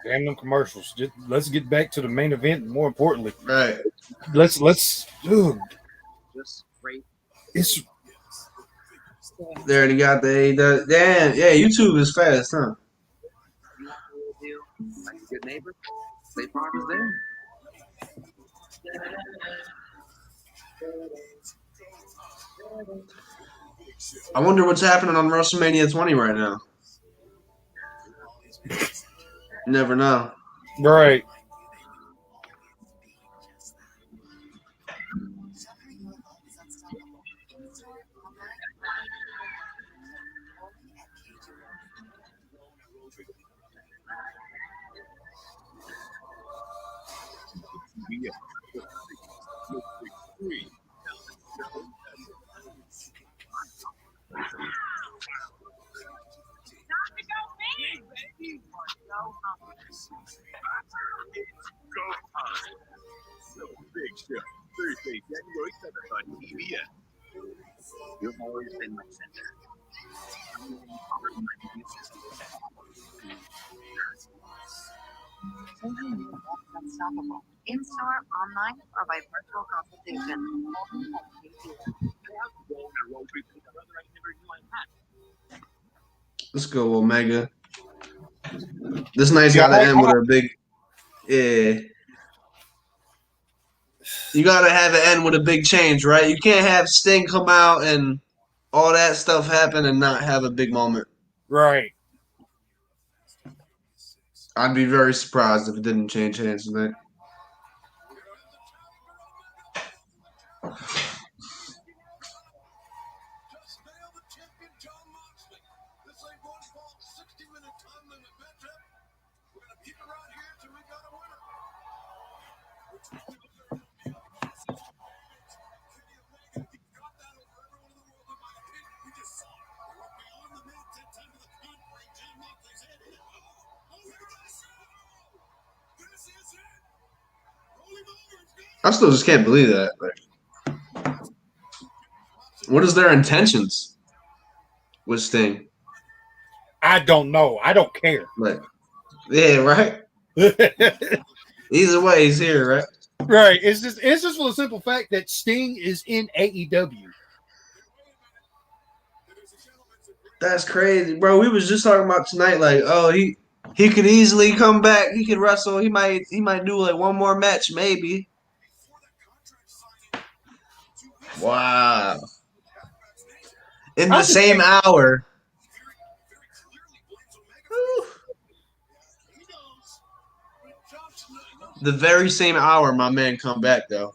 Damn them commercials. Let's get back to the main event. More importantly, Right. Let's. Dude, it's. They already got the damn. Yeah, YouTube is fast, huh? Like a good neighbor, State Farm is there. I wonder what's happening on WrestleMania 20 right now. You never know. Right. Big show. Thursday, January 7th on TBS. You've always been my center. Unstoppable. In-store, online, or by virtual consultation. Let's go, Omega. This night's got to end with a big. Yeah. You got to have it end with a big change, right? You can't have Sting come out and all that stuff happen and not have a big moment. Right. I'd be very surprised if it didn't change hands tonight. I still just can't believe that. Like, what is their intentions with Sting? I don't know. I don't care. Like, yeah, right. Either way, he's here, right? Right. It's just for the simple fact that Sting is in AEW. That's crazy, bro. We was just talking about tonight, like, oh, he could easily come back. He could wrestle. He might do like one more match, maybe. Wow. in the same hour. Whew. The very same hour my man come back, though.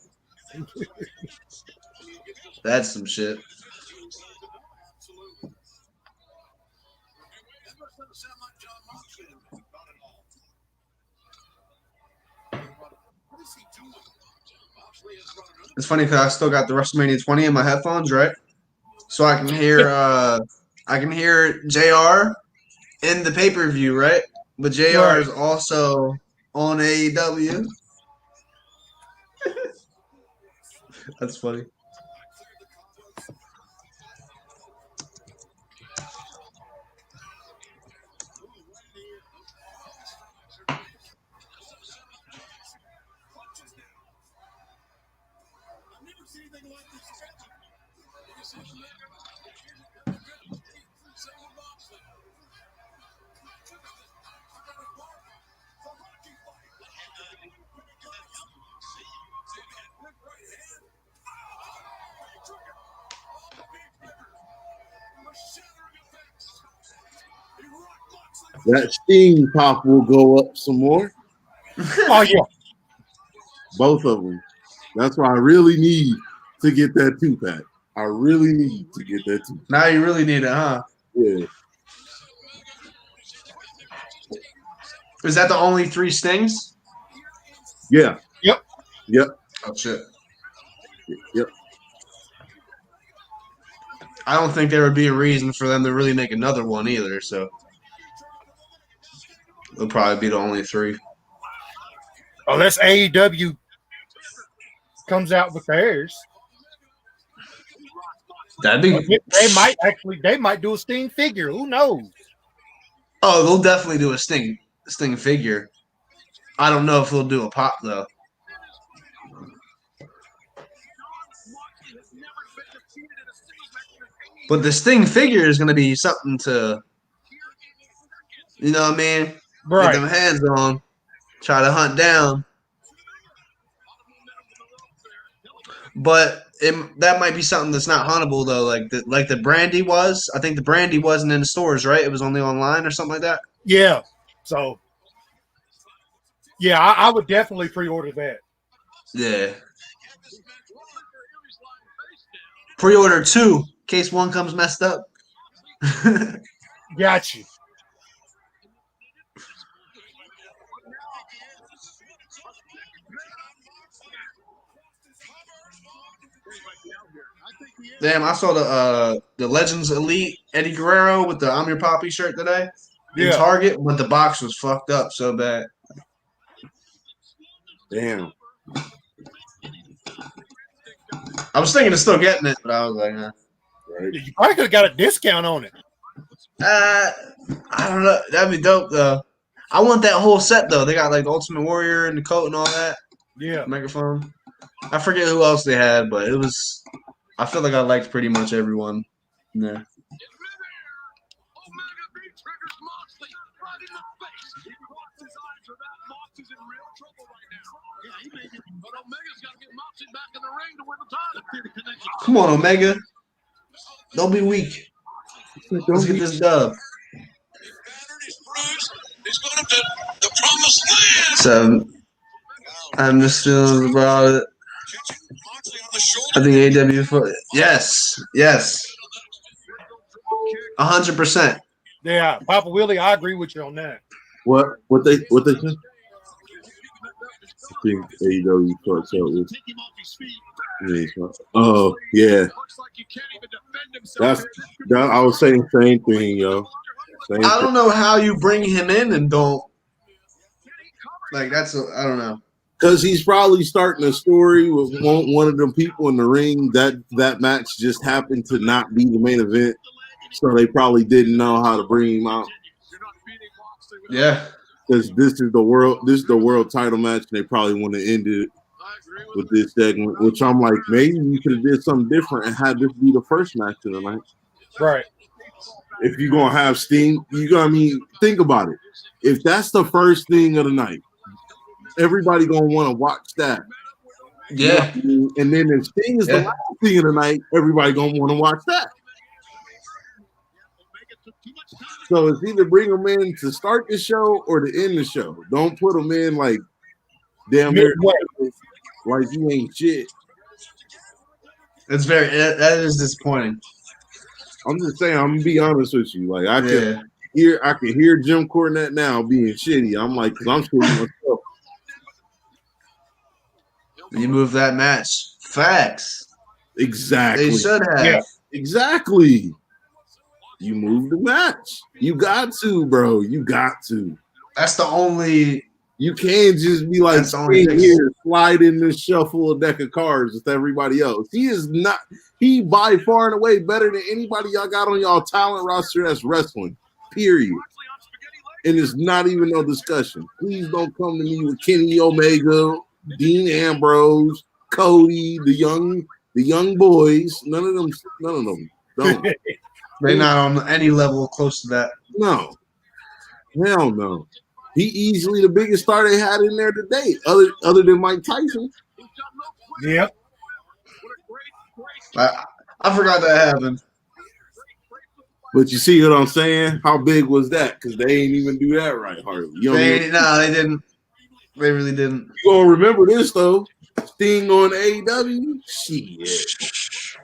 That's some shit. It's funny because I still got the WrestleMania 20 in my headphones, right? So I can hear JR in the pay-per-view, right? But JR is also on AEW. That's funny. That Sting pop will go up some more. Oh yeah, Both of them. That's why I really need to get that 2-pack. I really need to get that 2-pack. Now you really need it, huh? Yeah. Is that the only 3 Stings? Yeah. Yep. Oh shit. Yep. I don't think there would be a reason for them to really make another one either, so it'll probably be the only 3. Unless AEW comes out with theirs. That'd be. They might do a Sting figure. Who knows? Oh, they'll definitely do a Sting figure. I don't know if they'll do a pop though. But the Sting figure is going to be something to, you know what I mean? Right. Get them hands on, try to hunt down. But that might be something that's not huntable though, like the brandy was. I think the brandy wasn't in the stores, right? It was only online or something like that. Yeah. So, yeah, I would definitely pre-order that. Yeah. Pre-order 2 in case one comes messed up. Got you. Damn, I saw the Legends Elite Eddie Guerrero with the I'm Your Poppy shirt today in Target, but the box was fucked up so bad. Damn. I was thinking of still getting it, but I was like, nah. Right. You probably could have got a discount on it. I don't know. That'd be dope though. I want that whole set though. They got like the Ultimate Warrior and the coat and all that. Yeah. Microphone. I forget who else they had, but it was. I feel like I liked pretty much everyone in there. Come on, Omega. Don't be weak. Let's get this dub. So I'm just feeling about it. I think AW. Yes. 100%. Yeah, Papa Willie, I agree with you on that. What they say? I think AEW starts out with. Oh yeah, I was saying the same thing, yo. I don't know how you bring him in and don't like. I don't know. Because he's probably starting a story with one of them people in the ring. That match just happened to not be the main event, so they probably didn't know how to bring him out. Yeah, because this is the world title match, and they probably want to end it with this segment. Which I'm like, maybe you could have did something different and had this be the first match of the night. Right. If you're gonna have Sting, think about it. If that's the first thing of the night, everybody gonna want to watch that. Yeah. And then if Sting is the last thing of the night, everybody gonna want to watch that. So it's either bring them in to start the show or to end the show. Don't put them in like damn near like you ain't shit. It's that is disappointing. I'm just saying, I'm gonna be honest with you. Like I can hear Jim Cornette now being shitty. I'm like, because I'm shitty myself. You move that match. Facts. Exactly. They should have. Yeah. Exactly. You move the match. You got to, bro. You got to. That's the only. You can't just be like, here, slide in this shuffle a deck of cards with everybody else. He is not. He by far and away better than anybody y'all got on y'all talent roster that's wrestling. Period. And it's not even no discussion. Please don't come to me with Kenny Omega, Dean Ambrose, Cody, the young boys. None of them. Don't. They're not on any level close to that. No. Hell no. He easily the biggest star they had in there today, other than Mike Tyson. Yep. I forgot that happened. But you see what I'm saying? How big was that? Because they ain't even do that right, hardly. They didn't. They really didn't. You gonna remember this though? Sting on AEW? Shit.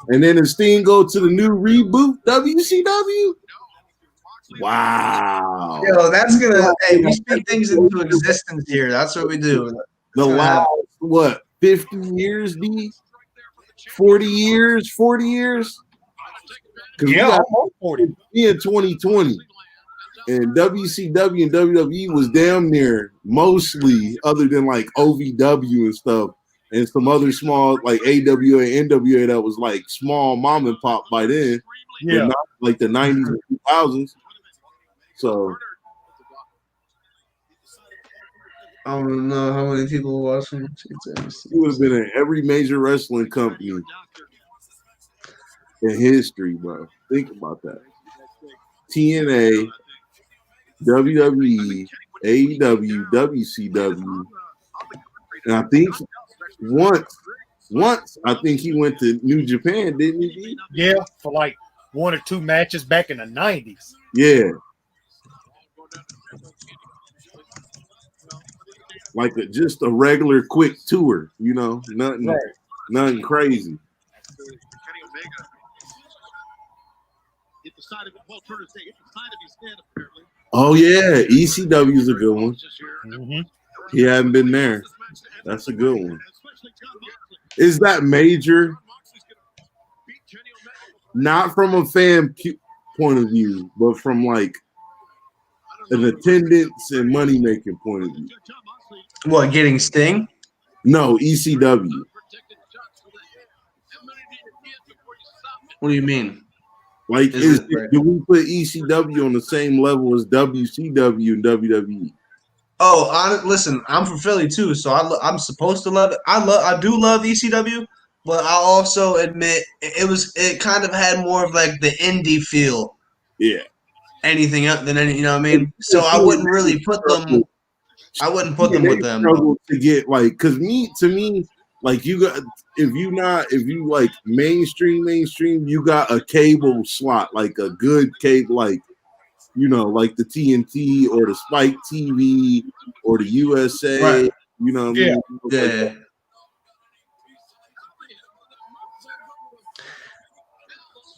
And then if Sting go to the new reboot WCW? Wow. Yo, that's gonna. Hey, we speak things into existence here. That's what we do. The last 50 years, D? 40 years? 40 years? Yeah, almost 40. In 2020. And WCW and WWE was damn near mostly, other than like OVW and stuff, and some other small like AWA and NWA that was like small mom and pop by then. Yeah. Not like the 90s and 2000s. So I don't know how many people are watching. he would have been in every major wrestling company in history, bro. Think about that. TNA, WWE, AEW, WCW, and I think once I think he went to New Japan, didn't he? Yeah, for like 1 or 2 matches back in the 90s. Yeah. Like just a regular quick tour, nothing crazy. Oh yeah, ECW is a good one. Mm-hmm. He hadn't been there. That's a good one. Is that major? Not from a fan point of view, but from like an attendance and money making point of view. What, getting Sting? No, ECW. What do you mean? Like, do we put ECW on the same level as WCW and WWE? Oh, listen, I'm from Philly too, so I'm supposed to love it. I do love ECW, but I also admit it kind of had more of like the indie feel. Yeah. Anything else than any, you know what I mean? So I wouldn't really put them. I wouldn't put them with them. Struggle to get like, cause to me, like you got if you like mainstream, you got a cable slot, like a good cable, like like the TNT or the Spike TV or the USA. Right. You know what I mean? Yeah. Like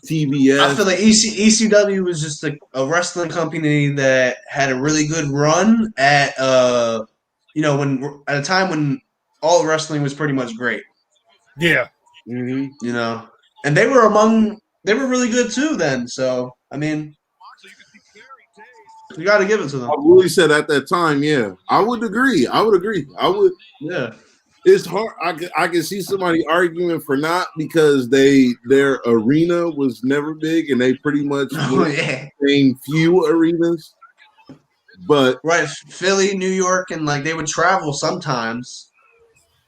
TBS. I feel like ECW was just a wrestling company that had a really good run at when at a time when all wrestling was pretty much great. Yeah. Mm-hmm. And they were really good too then. So I mean, you got to give it to them. I really said at that time, yeah, I would agree. Yeah. It's hard. I can see somebody arguing for not because their arena was never big and they pretty much same few arenas. But right, Philly, New York, and like they would travel sometimes.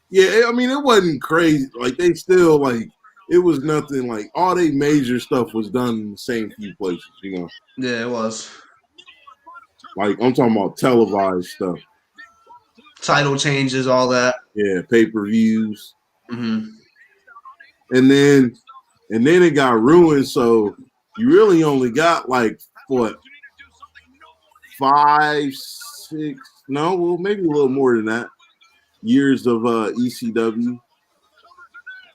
Yeah, I mean it wasn't crazy. Like they still like it was nothing like all they major stuff was done in the same few places, Yeah, it was. Like I'm talking about televised stuff. Title changes, all that. Yeah, pay-per-views. Mm-hmm. And then it got ruined. So you really only got like what 5, 6, no, well maybe a little more than that years of ECW.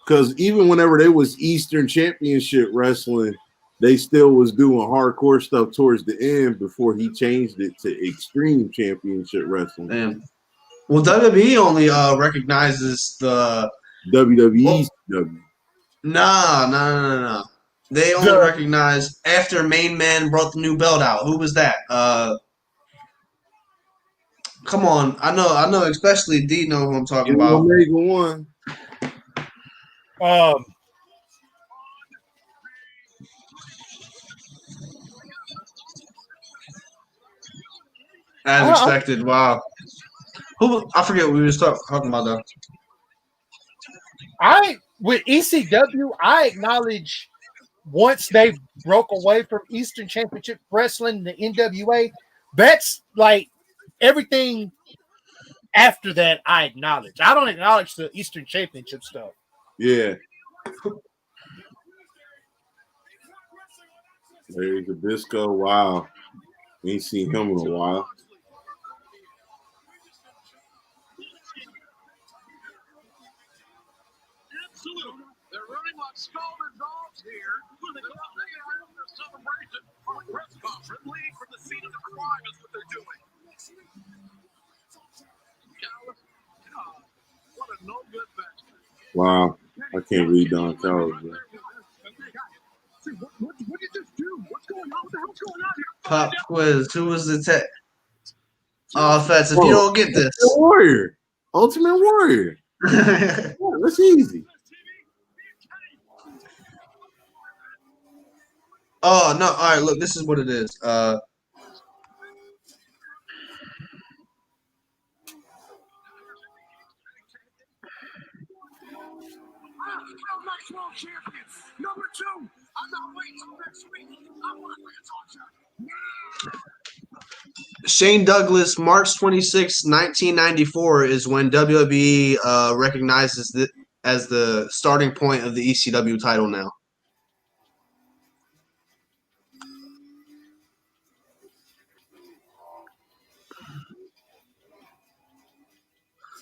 Because even whenever they was Eastern Championship wrestling, they still was doing hardcore stuff towards the end before he changed it to Extreme Championship Wrestling. Damn. Well, WWE only recognizes the WWE. Nah. They only recognize after Main Man brought the new belt out. Who was that? Come on, I know. Especially D know who I'm talking about. Omega 1. As expected. Wow. Who? I forget what we was talking about though. With ECW, I acknowledge once they broke away from Eastern Championship Wrestling, the NWA, that's like everything after that I acknowledge. I don't acknowledge the Eastern Championship stuff. Yeah. Larry Zbyszko, wow. Ain't seen him in a while. Absolutely. They're running like scalded dogs here. They have their celebration on a press conference. Lead from the scene of the crime is what they're doing. What a no good backstage. Wow. I can't read Don Callis. What did you just do? What's going on? What the hell's going on here? Pop quiz. Who was the tech? Offense. If you don't get this, Warrior. Ultimate Warrior. Yeah, that's easy. Oh no! All right, look. This is what it is. Next world champion. Number 2. I'm not waiting till next week. I want to Shane Douglas, March 26, 1994, is when WWE recognizes it as the starting point of the ECW title now.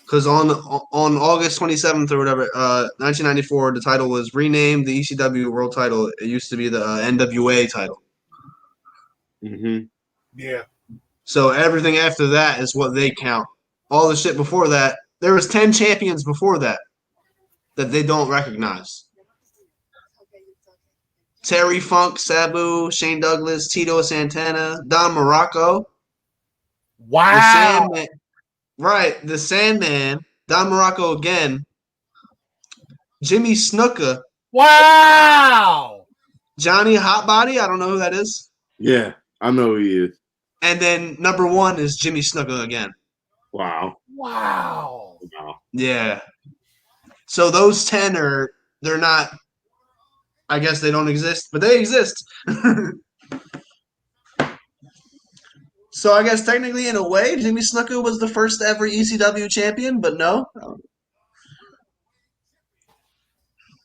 Because on August 27th or whatever, 1994, the title was renamed the ECW World Title. It used to be the NWA title. Mm-hmm. Yeah. So everything after that is what they count. All the shit before that, there was 10 champions before that they don't recognize. Terry Funk, Sabu, Shane Douglas, Tito Santana, Don Morocco. Wow. The Sandman. Right, the Sandman, Don Morocco again, Jimmy Snuka. Wow. Johnny Hotbody, I don't know who that is. Yeah, I know who he is. And then number 1 is Jimmy Snuka again. Wow. Yeah. So those 10 they're not, I guess they don't exist, but they exist. So I guess technically in a way, Jimmy Snuka was the first ever ECW champion, but no.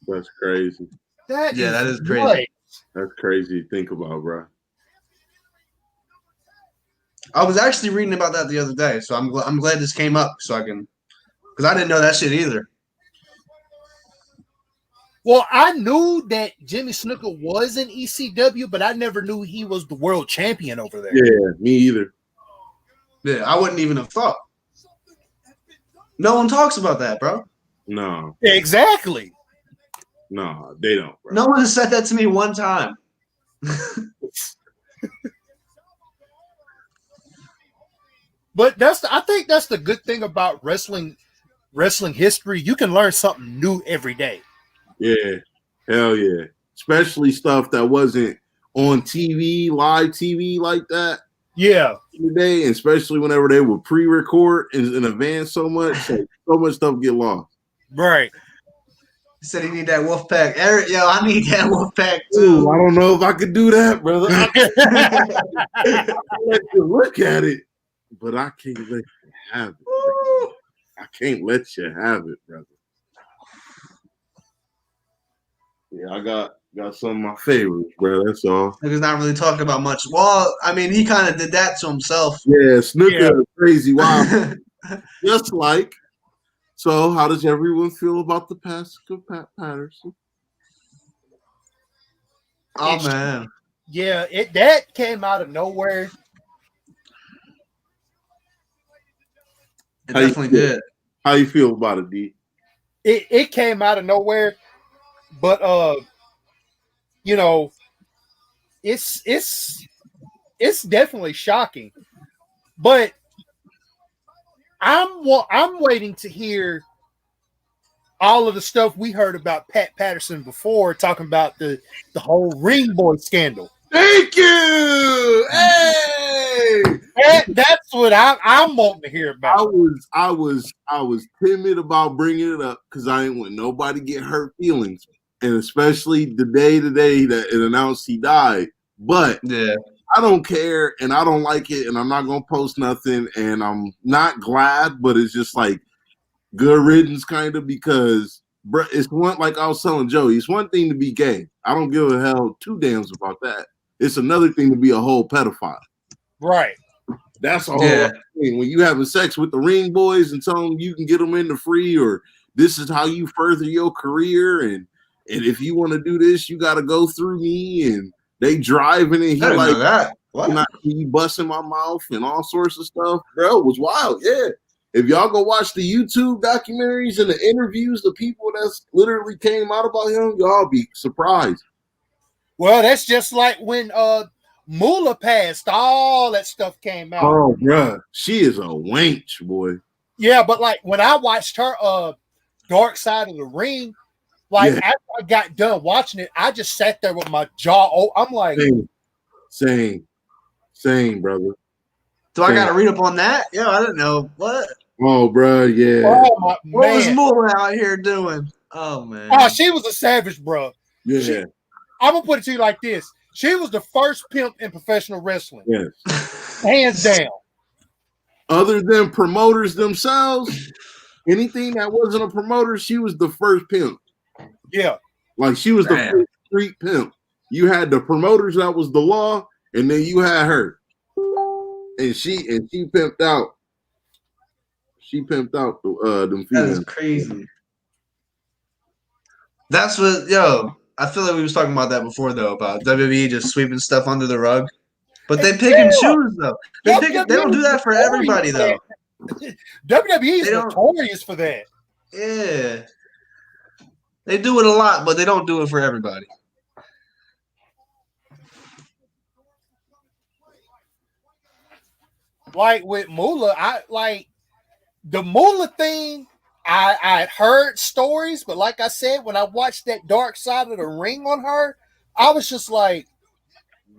That's crazy. That is crazy. Right. That's crazy to think about, bro. I was actually reading about that the other day, so I'm glad this came up so I can, because I didn't know that shit either. Well, I knew that Jimmy Snuka was in ECW, but I never knew he was the world champion over there. Yeah, me either. Yeah, I wouldn't even have thought. No one talks about that, bro. No. Exactly. No, they don't, bro. No one has said that to me one time. But I think that's the good thing about wrestling history. You can learn something new every day. Yeah, hell yeah. Especially stuff that wasn't on TV, live TV like that. Yeah. Today, especially whenever they would pre-record in advance so much stuff get lost. Right. He said he need that wolf pack. Eric, yo, I need that wolf pack too. Ooh, I don't know if I could do that, brother. I let you look at it, but I can't let you have it. Bro. I can't let you have it, brother. Yeah, I got Got some of my favorites, bro. That's all. He's not really talking about much. Well, I mean, he kind of did that to himself. Yeah, Snooker Yeah. is crazy. Wow. Just like. So, how does everyone feel about the passing of Pat Patterson? Oh man. Yeah, that came out of nowhere. It definitely did. How you feel about it, D? It came out of nowhere, but you know, it's definitely shocking. But I'm waiting to hear all of the stuff we heard about Pat Patterson before, talking about the whole ring boy scandal. Thank you. Hey, that's what I'm wanting to hear about. I was timid about bringing it up because I didn't want nobody to get hurt feelings, and especially the day today that it announced he died. But yeah, I don't care, and I don't like it, and I'm not gonna post nothing, and I'm not glad, but it's just like good riddance, kind of, because it's one, like I was telling Joey, it's one thing to be gay. I don't give a hell two damns about that. It's another thing to be a whole pedophile. Right. That's a whole other thing. When you having sex with the ring boys and telling them you can get them in the free, or this is how you further your career, and if you want to do this, you got to go through me, and they driving and he like that. What? He busting my mouth and all sorts of stuff. Bro, it was wild. Yeah. If y'all go watch the YouTube documentaries and the interviews, the people that's literally came out about him, y'all be surprised. Well, that's just like when Moolah passed, all that stuff came out. Oh, bro, she is a wench, boy. Yeah, but like when I watched her Dark Side of the Ring, like after I got done watching it, I just sat there with my jaw. Oh, I'm like, same, brother. Do I got to read up on that? Yeah, I didn't know. What? Oh, bro, yeah. Oh, what was Moolah out here doing? Oh, man. Oh, she was a savage, bro. Yeah. I'm going to put it to you like this. She was the first pimp in professional wrestling. Yes. Hands down. Other than promoters themselves, anything that wasn't a promoter, she was the first pimp. Yeah. Like, she was the first street pimp. You had the promoters, that was the law, and then you had her. And she pimped out. She pimped out them females. That's crazy. That's what, I feel like we was talking about that before, though, about WWE just sweeping stuff under the rug. But they pick and choose, though. They don't do that for everybody, though. WWE is notorious for that. Yeah. They do it a lot, but they don't do it for everybody. Like with Moolah, the Moolah thing, I had heard stories, but like I said, when I watched that Dark Side of the Ring on her, I was just like,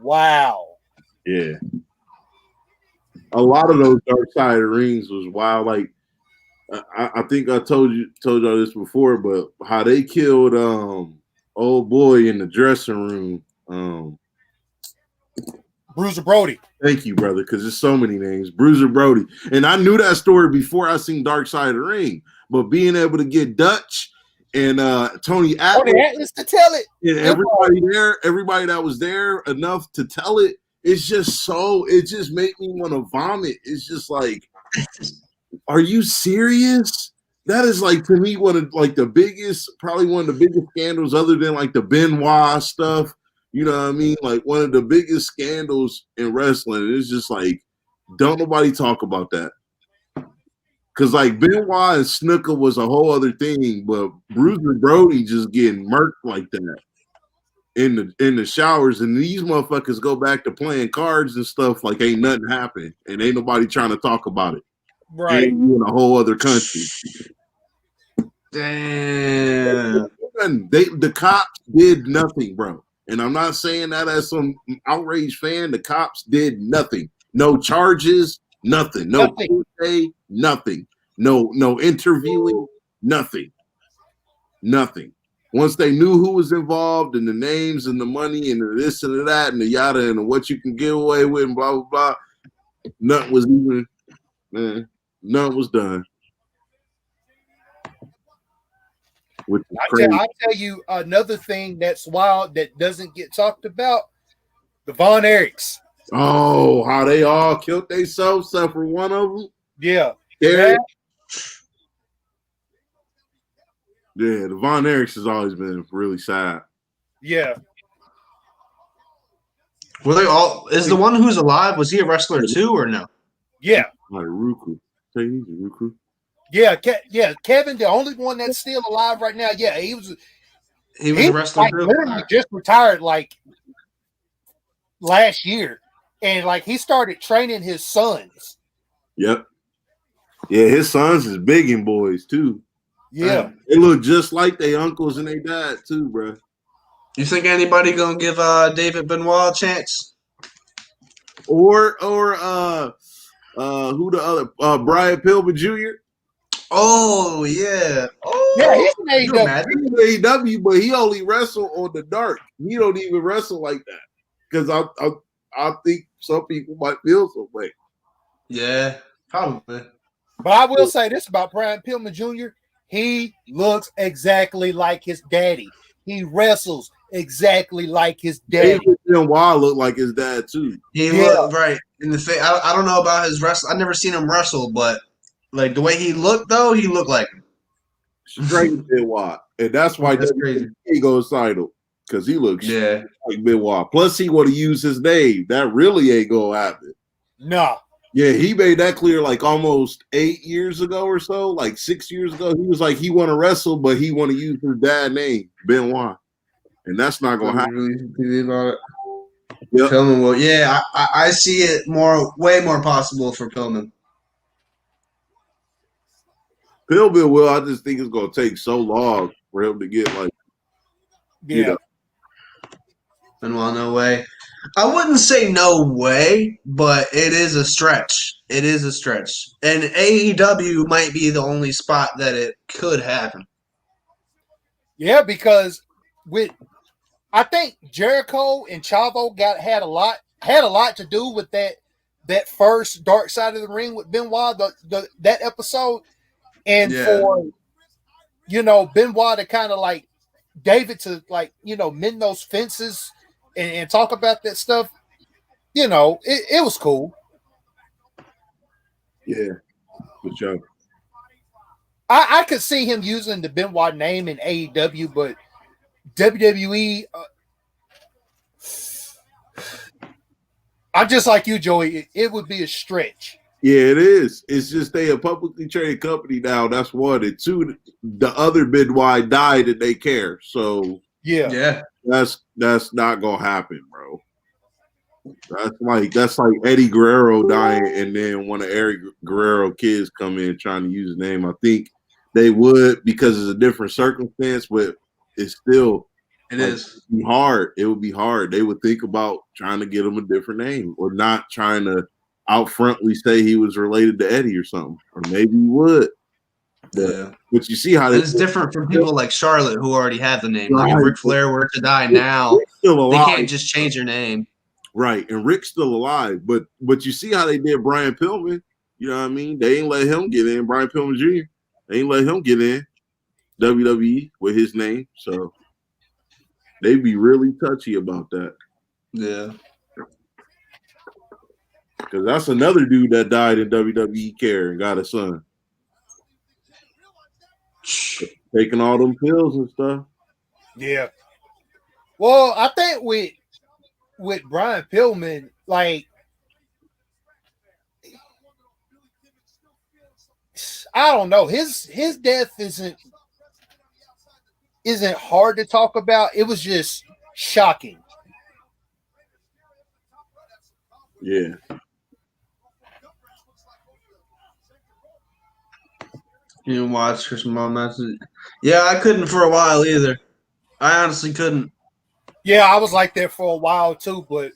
wow. Yeah. A lot of those Dark Side of the Rings was wild. Like, I think I told y'all this before, but how they killed old boy in the dressing room. Bruiser Brody. Thank you, brother, because there's so many names. Bruiser Brody. And I knew that story before I seen Dark Side of the Ring. But being able to get Dutch and Tony Atlas to tell it. And everybody that was there enough to tell it, it just made me want to vomit. It's just like, are you serious? That is, like, to me, probably one of the biggest scandals other than like the Benoit stuff. You know what I mean? Like, one of the biggest scandals in wrestling. It's just like, don't nobody talk about that. Because, like, Benoit and Snooker was a whole other thing, but Bruiser Brody just getting murked like that in the showers, and these motherfuckers go back to playing cards and stuff like ain't nothing happened, and ain't nobody trying to talk about it. Right. In a whole other country. Damn. The cops did nothing, bro. And I'm not saying that as some outraged fan. The cops did nothing. No charges, nothing. No pay, nothing. No interviewing, nothing. Nothing. Once they knew who was involved and the names and the money and the this and the that and the yada and the what you can get away with and blah, blah, blah, nothing was done. which is crazy. I tell you another thing that's wild that doesn't get talked about: the Von Erichs. Oh, how they all killed themselves except for one of them. Yeah. Yeah. Yeah, the Von Erichs has always been really sad. Yeah. Were they all? Is the one who's alive? Was he a wrestler too, or no? Yeah. Like Ruku. Ruku. Yeah. Kevin, the only one that's still alive right now. Yeah, he was a wrestler like, too. literally just retired like last year, and like he started training his sons. Yep. Yeah, his sons is biggin' boys too. Yeah. They look just like their uncles and their dad too, bro. You think anybody gonna give David Benoit a chance? Or who the other Brian Pillman Jr.? Oh yeah. Oh yeah, he's an AEW. He's AEW, but he only wrestle on the dark. He don't even wrestle like that. Because I think some people might feel some way. Yeah, probably. But I will say this about Brian Pillman Jr. He looks exactly like his daddy. He wrestles exactly like his daddy. David Benoit looked like his dad too. He looked right in the face. I don't know about his wrestle. I've never seen him wrestle, but like the way he looked, though, he looked like him. Straight Benoit, and that's why That's crazy. He goes title because he looks Yeah. like Benoit. Plus, he would have used his name. That really ain't gonna happen. No. Yeah, he made that clear like almost 8 years ago or so, like 6 years ago. He was like he want to wrestle, but he want to use his dad's name, Benoit, and that's not gonna happen. Really about it. Yep. Pillman will. Yeah, I see it way more possible for Pillman. Pillman will. I just think it's gonna take so long for him to get like. Yeah. You know. Benoit, no way. I wouldn't say no way, but it is a stretch. It is a stretch. And AEW might be the only spot that it could happen. Yeah, because I think Jericho and Chavo had a lot to do with that first Dark Side of the Ring with Benoit, that episode. And for Benoit to kind of like David to like, mend those fences and talk about that stuff, it was cool. Yeah, for sure. I could see him using the Benoit name in AEW, but WWE, I'm just like you, Joey. It would be a stretch. Yeah, it is. It's just they a publicly traded company now. That's one. And two, the other Benoit died and they care. So yeah. That's not gonna happen, bro. That's like Eddie Guerrero dying, and then one of Eddie Guerrero kids come in trying to use his name. I think they would because it's a different circumstance, but it's still is be hard. It would be hard. They would think about trying to get him a different name, or not trying to out frontly say he was related to Eddie or something, or maybe he would. But you see how it's different from people like Charlotte who already have the name. Like if Right. Ric Flair were to die now, still they alive. can't just change their name. Right, and Rick's still alive, but you see how they did Brian Pillman. You know what I mean? They ain't let him get in. Brian Pillman Jr. They ain't let him get in WWE with his name, so they be really touchy about that. Yeah, because that's another dude that died in WWE care and got a son, taking all them pills and stuff. Yeah. Well, I think with Brian Pillman, like, I don't know, his death isn't hard to talk about. It was just shocking. Yeah. You didn't watch Chris matches? Yeah, I couldn't for a while either. I honestly couldn't. Yeah, I was like that for a while too, but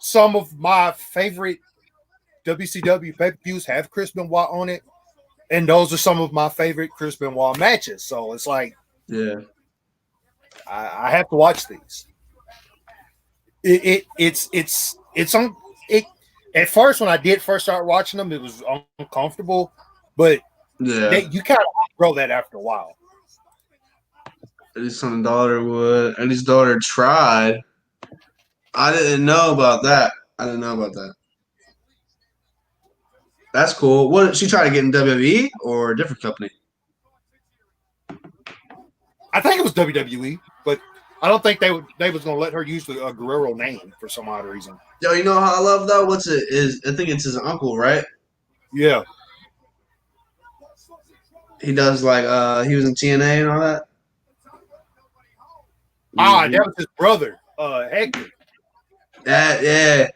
some of my favorite WCW pay-per-views have Chris Benoit on it, and those are some of my favorite Chris Benoit matches. So it's like, yeah, I have to watch these. It's on it. At first, when I did first start watching them, it was uncomfortable, but yeah, you kind of grow that after a while. Eddie's son and daughter would. Eddie's daughter tried. I didn't know about that. That's cool. What did she try to get in WWE or a different company? I think it was WWE, but I don't think they was gonna let her use the Guerrero name for some odd reason. Yo, you know how I love though? I think it's his uncle, right? Yeah. He does like he was in TNA and all that. Ah, that was his brother, Hector. Yeah.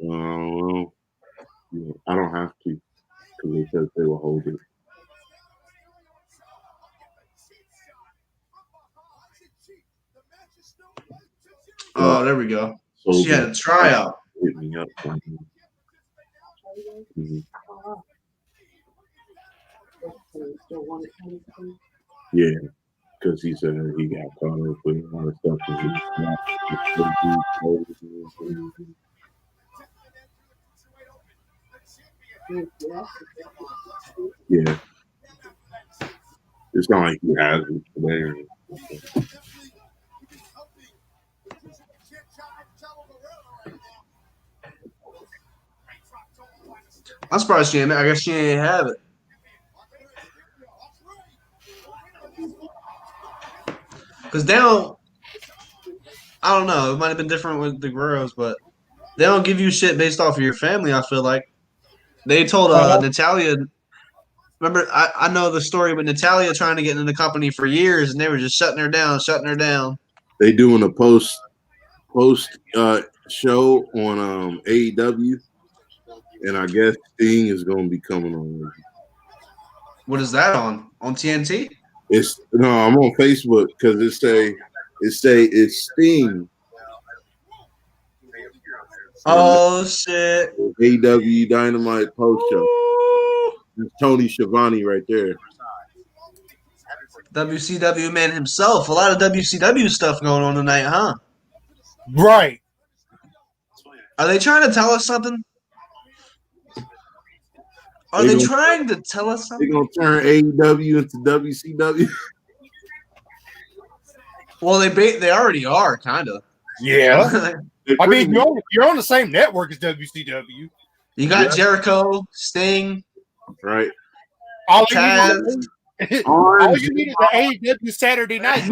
Well, yeah, I don't have to because they said they will hold it. Oh, there we go. So She had a tryout. Hit me up. Yeah, because he said he got caught up with a lot of stuff. Yeah. It's not like he has it today. I'm surprised she ain't. I guess she ain't have it. Because they don't. I don't know. It might have been different with the Guerreros, but they don't give you shit based off of your family. I feel like they told Natalia. Remember, I know the story with Natalia trying to get into the company for years, and they were just shutting her down. They doing a post show on AEW, and I guess Sting is going to be coming on. What is that on TNT? I'm on Facebook because it's Sting. Oh shit! AEW Dynamite post show. It's Tony Schiavone right there. WCW man himself. A lot of WCW stuff going on tonight, huh? Right. Are they trying to tell us something? Are they trying to tell us something? They're going to turn AEW into WCW. Well, they already are, kind of. Yeah. I mean, you're on the same network as WCW. You got Jericho, Sting. Right. All you need is the AEW Saturday night.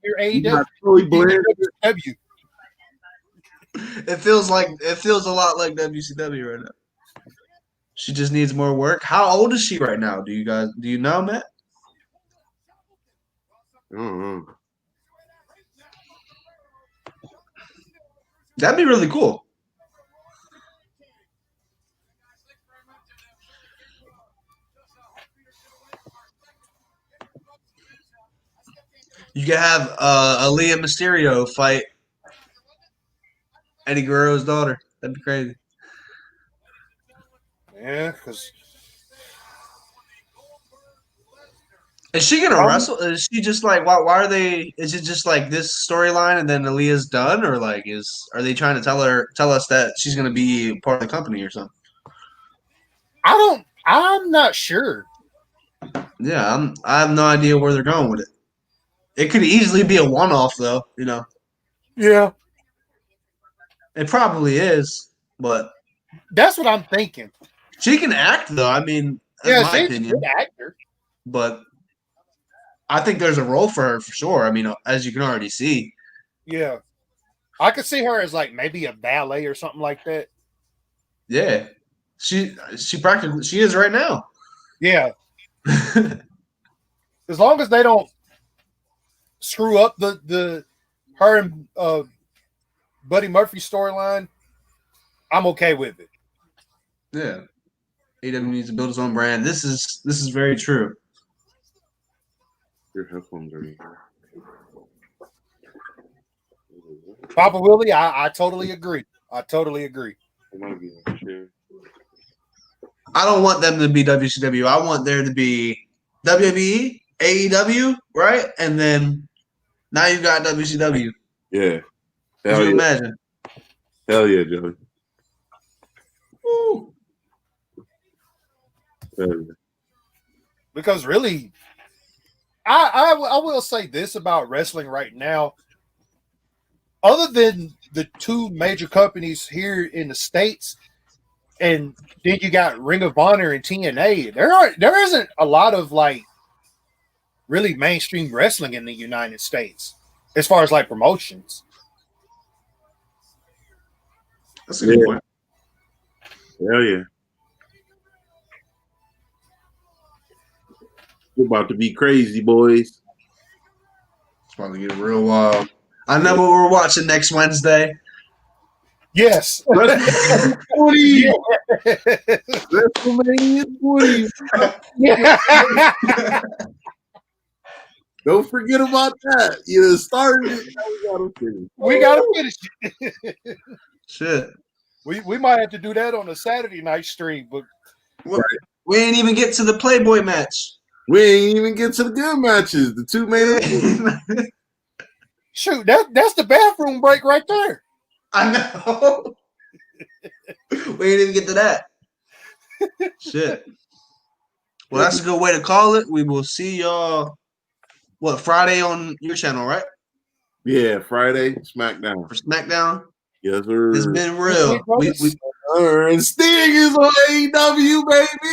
Your AEW. It feels a lot like WCW right now. She just needs more work. How old is she right now? Do you know, Matt? I don't know. That'd be really cool. You could have Aaliyah Mysterio fight Eddie Guerrero's daughter. That'd be crazy. Yeah, because is she gonna wrestle? Is she just like why are they? Is it just like this storyline and then Aaliyah's done, or like are they trying to tell us that she's gonna be part of the company or something? I'm not sure. Yeah, I have no idea where they're going with it. It could easily be a one-off, though. You know. Yeah. It probably is, but that's what I'm thinking. She can act, though. I mean, that's my opinion. She's a good actor. But I think there's a role for her for sure. I mean, as you can already see. Yeah. I could see her as like maybe a ballet or something like that. Yeah. She is right now. Yeah. As long as they don't screw up the her and Buddy Murphy storyline, I'm okay with it. Yeah. AW needs to build his own brand. This is very true. Your headphones are in here. Papa Willie, I totally agree. I don't want them to be WCW. I want there to be WWE, AEW, right? And then now you've got WCW. Yeah. Could you imagine? Hell yeah, Joey. Woo. Hell yeah. Because really, I will say this about wrestling right now. Other than the two major companies here in the States, and then you got Ring of Honor and TNA, there isn't a lot of like really mainstream wrestling in the United States as far as like promotions. That's a good point. Hell yeah. We're about to be crazy, boys. It's about to get real wild. I know what we're watching next Wednesday. Yes. WrestleMania 20. WrestleMania 20. Yeah. Don't forget about that. You started it. We gotta finish it. Shit. We might have to do that on a Saturday night stream, but We ain't even get to the Playboy match. We ain't even get to the good matches. The two main events. shoot, that's the bathroom break right there. I know. We ain't even get to that. Shit. Well, that's a good way to call it. We will see y'all, Friday on your channel, right? Yeah, Friday, SmackDown. For SmackDown? Yes, sir. It's been real. And Sting is on AEW, baby.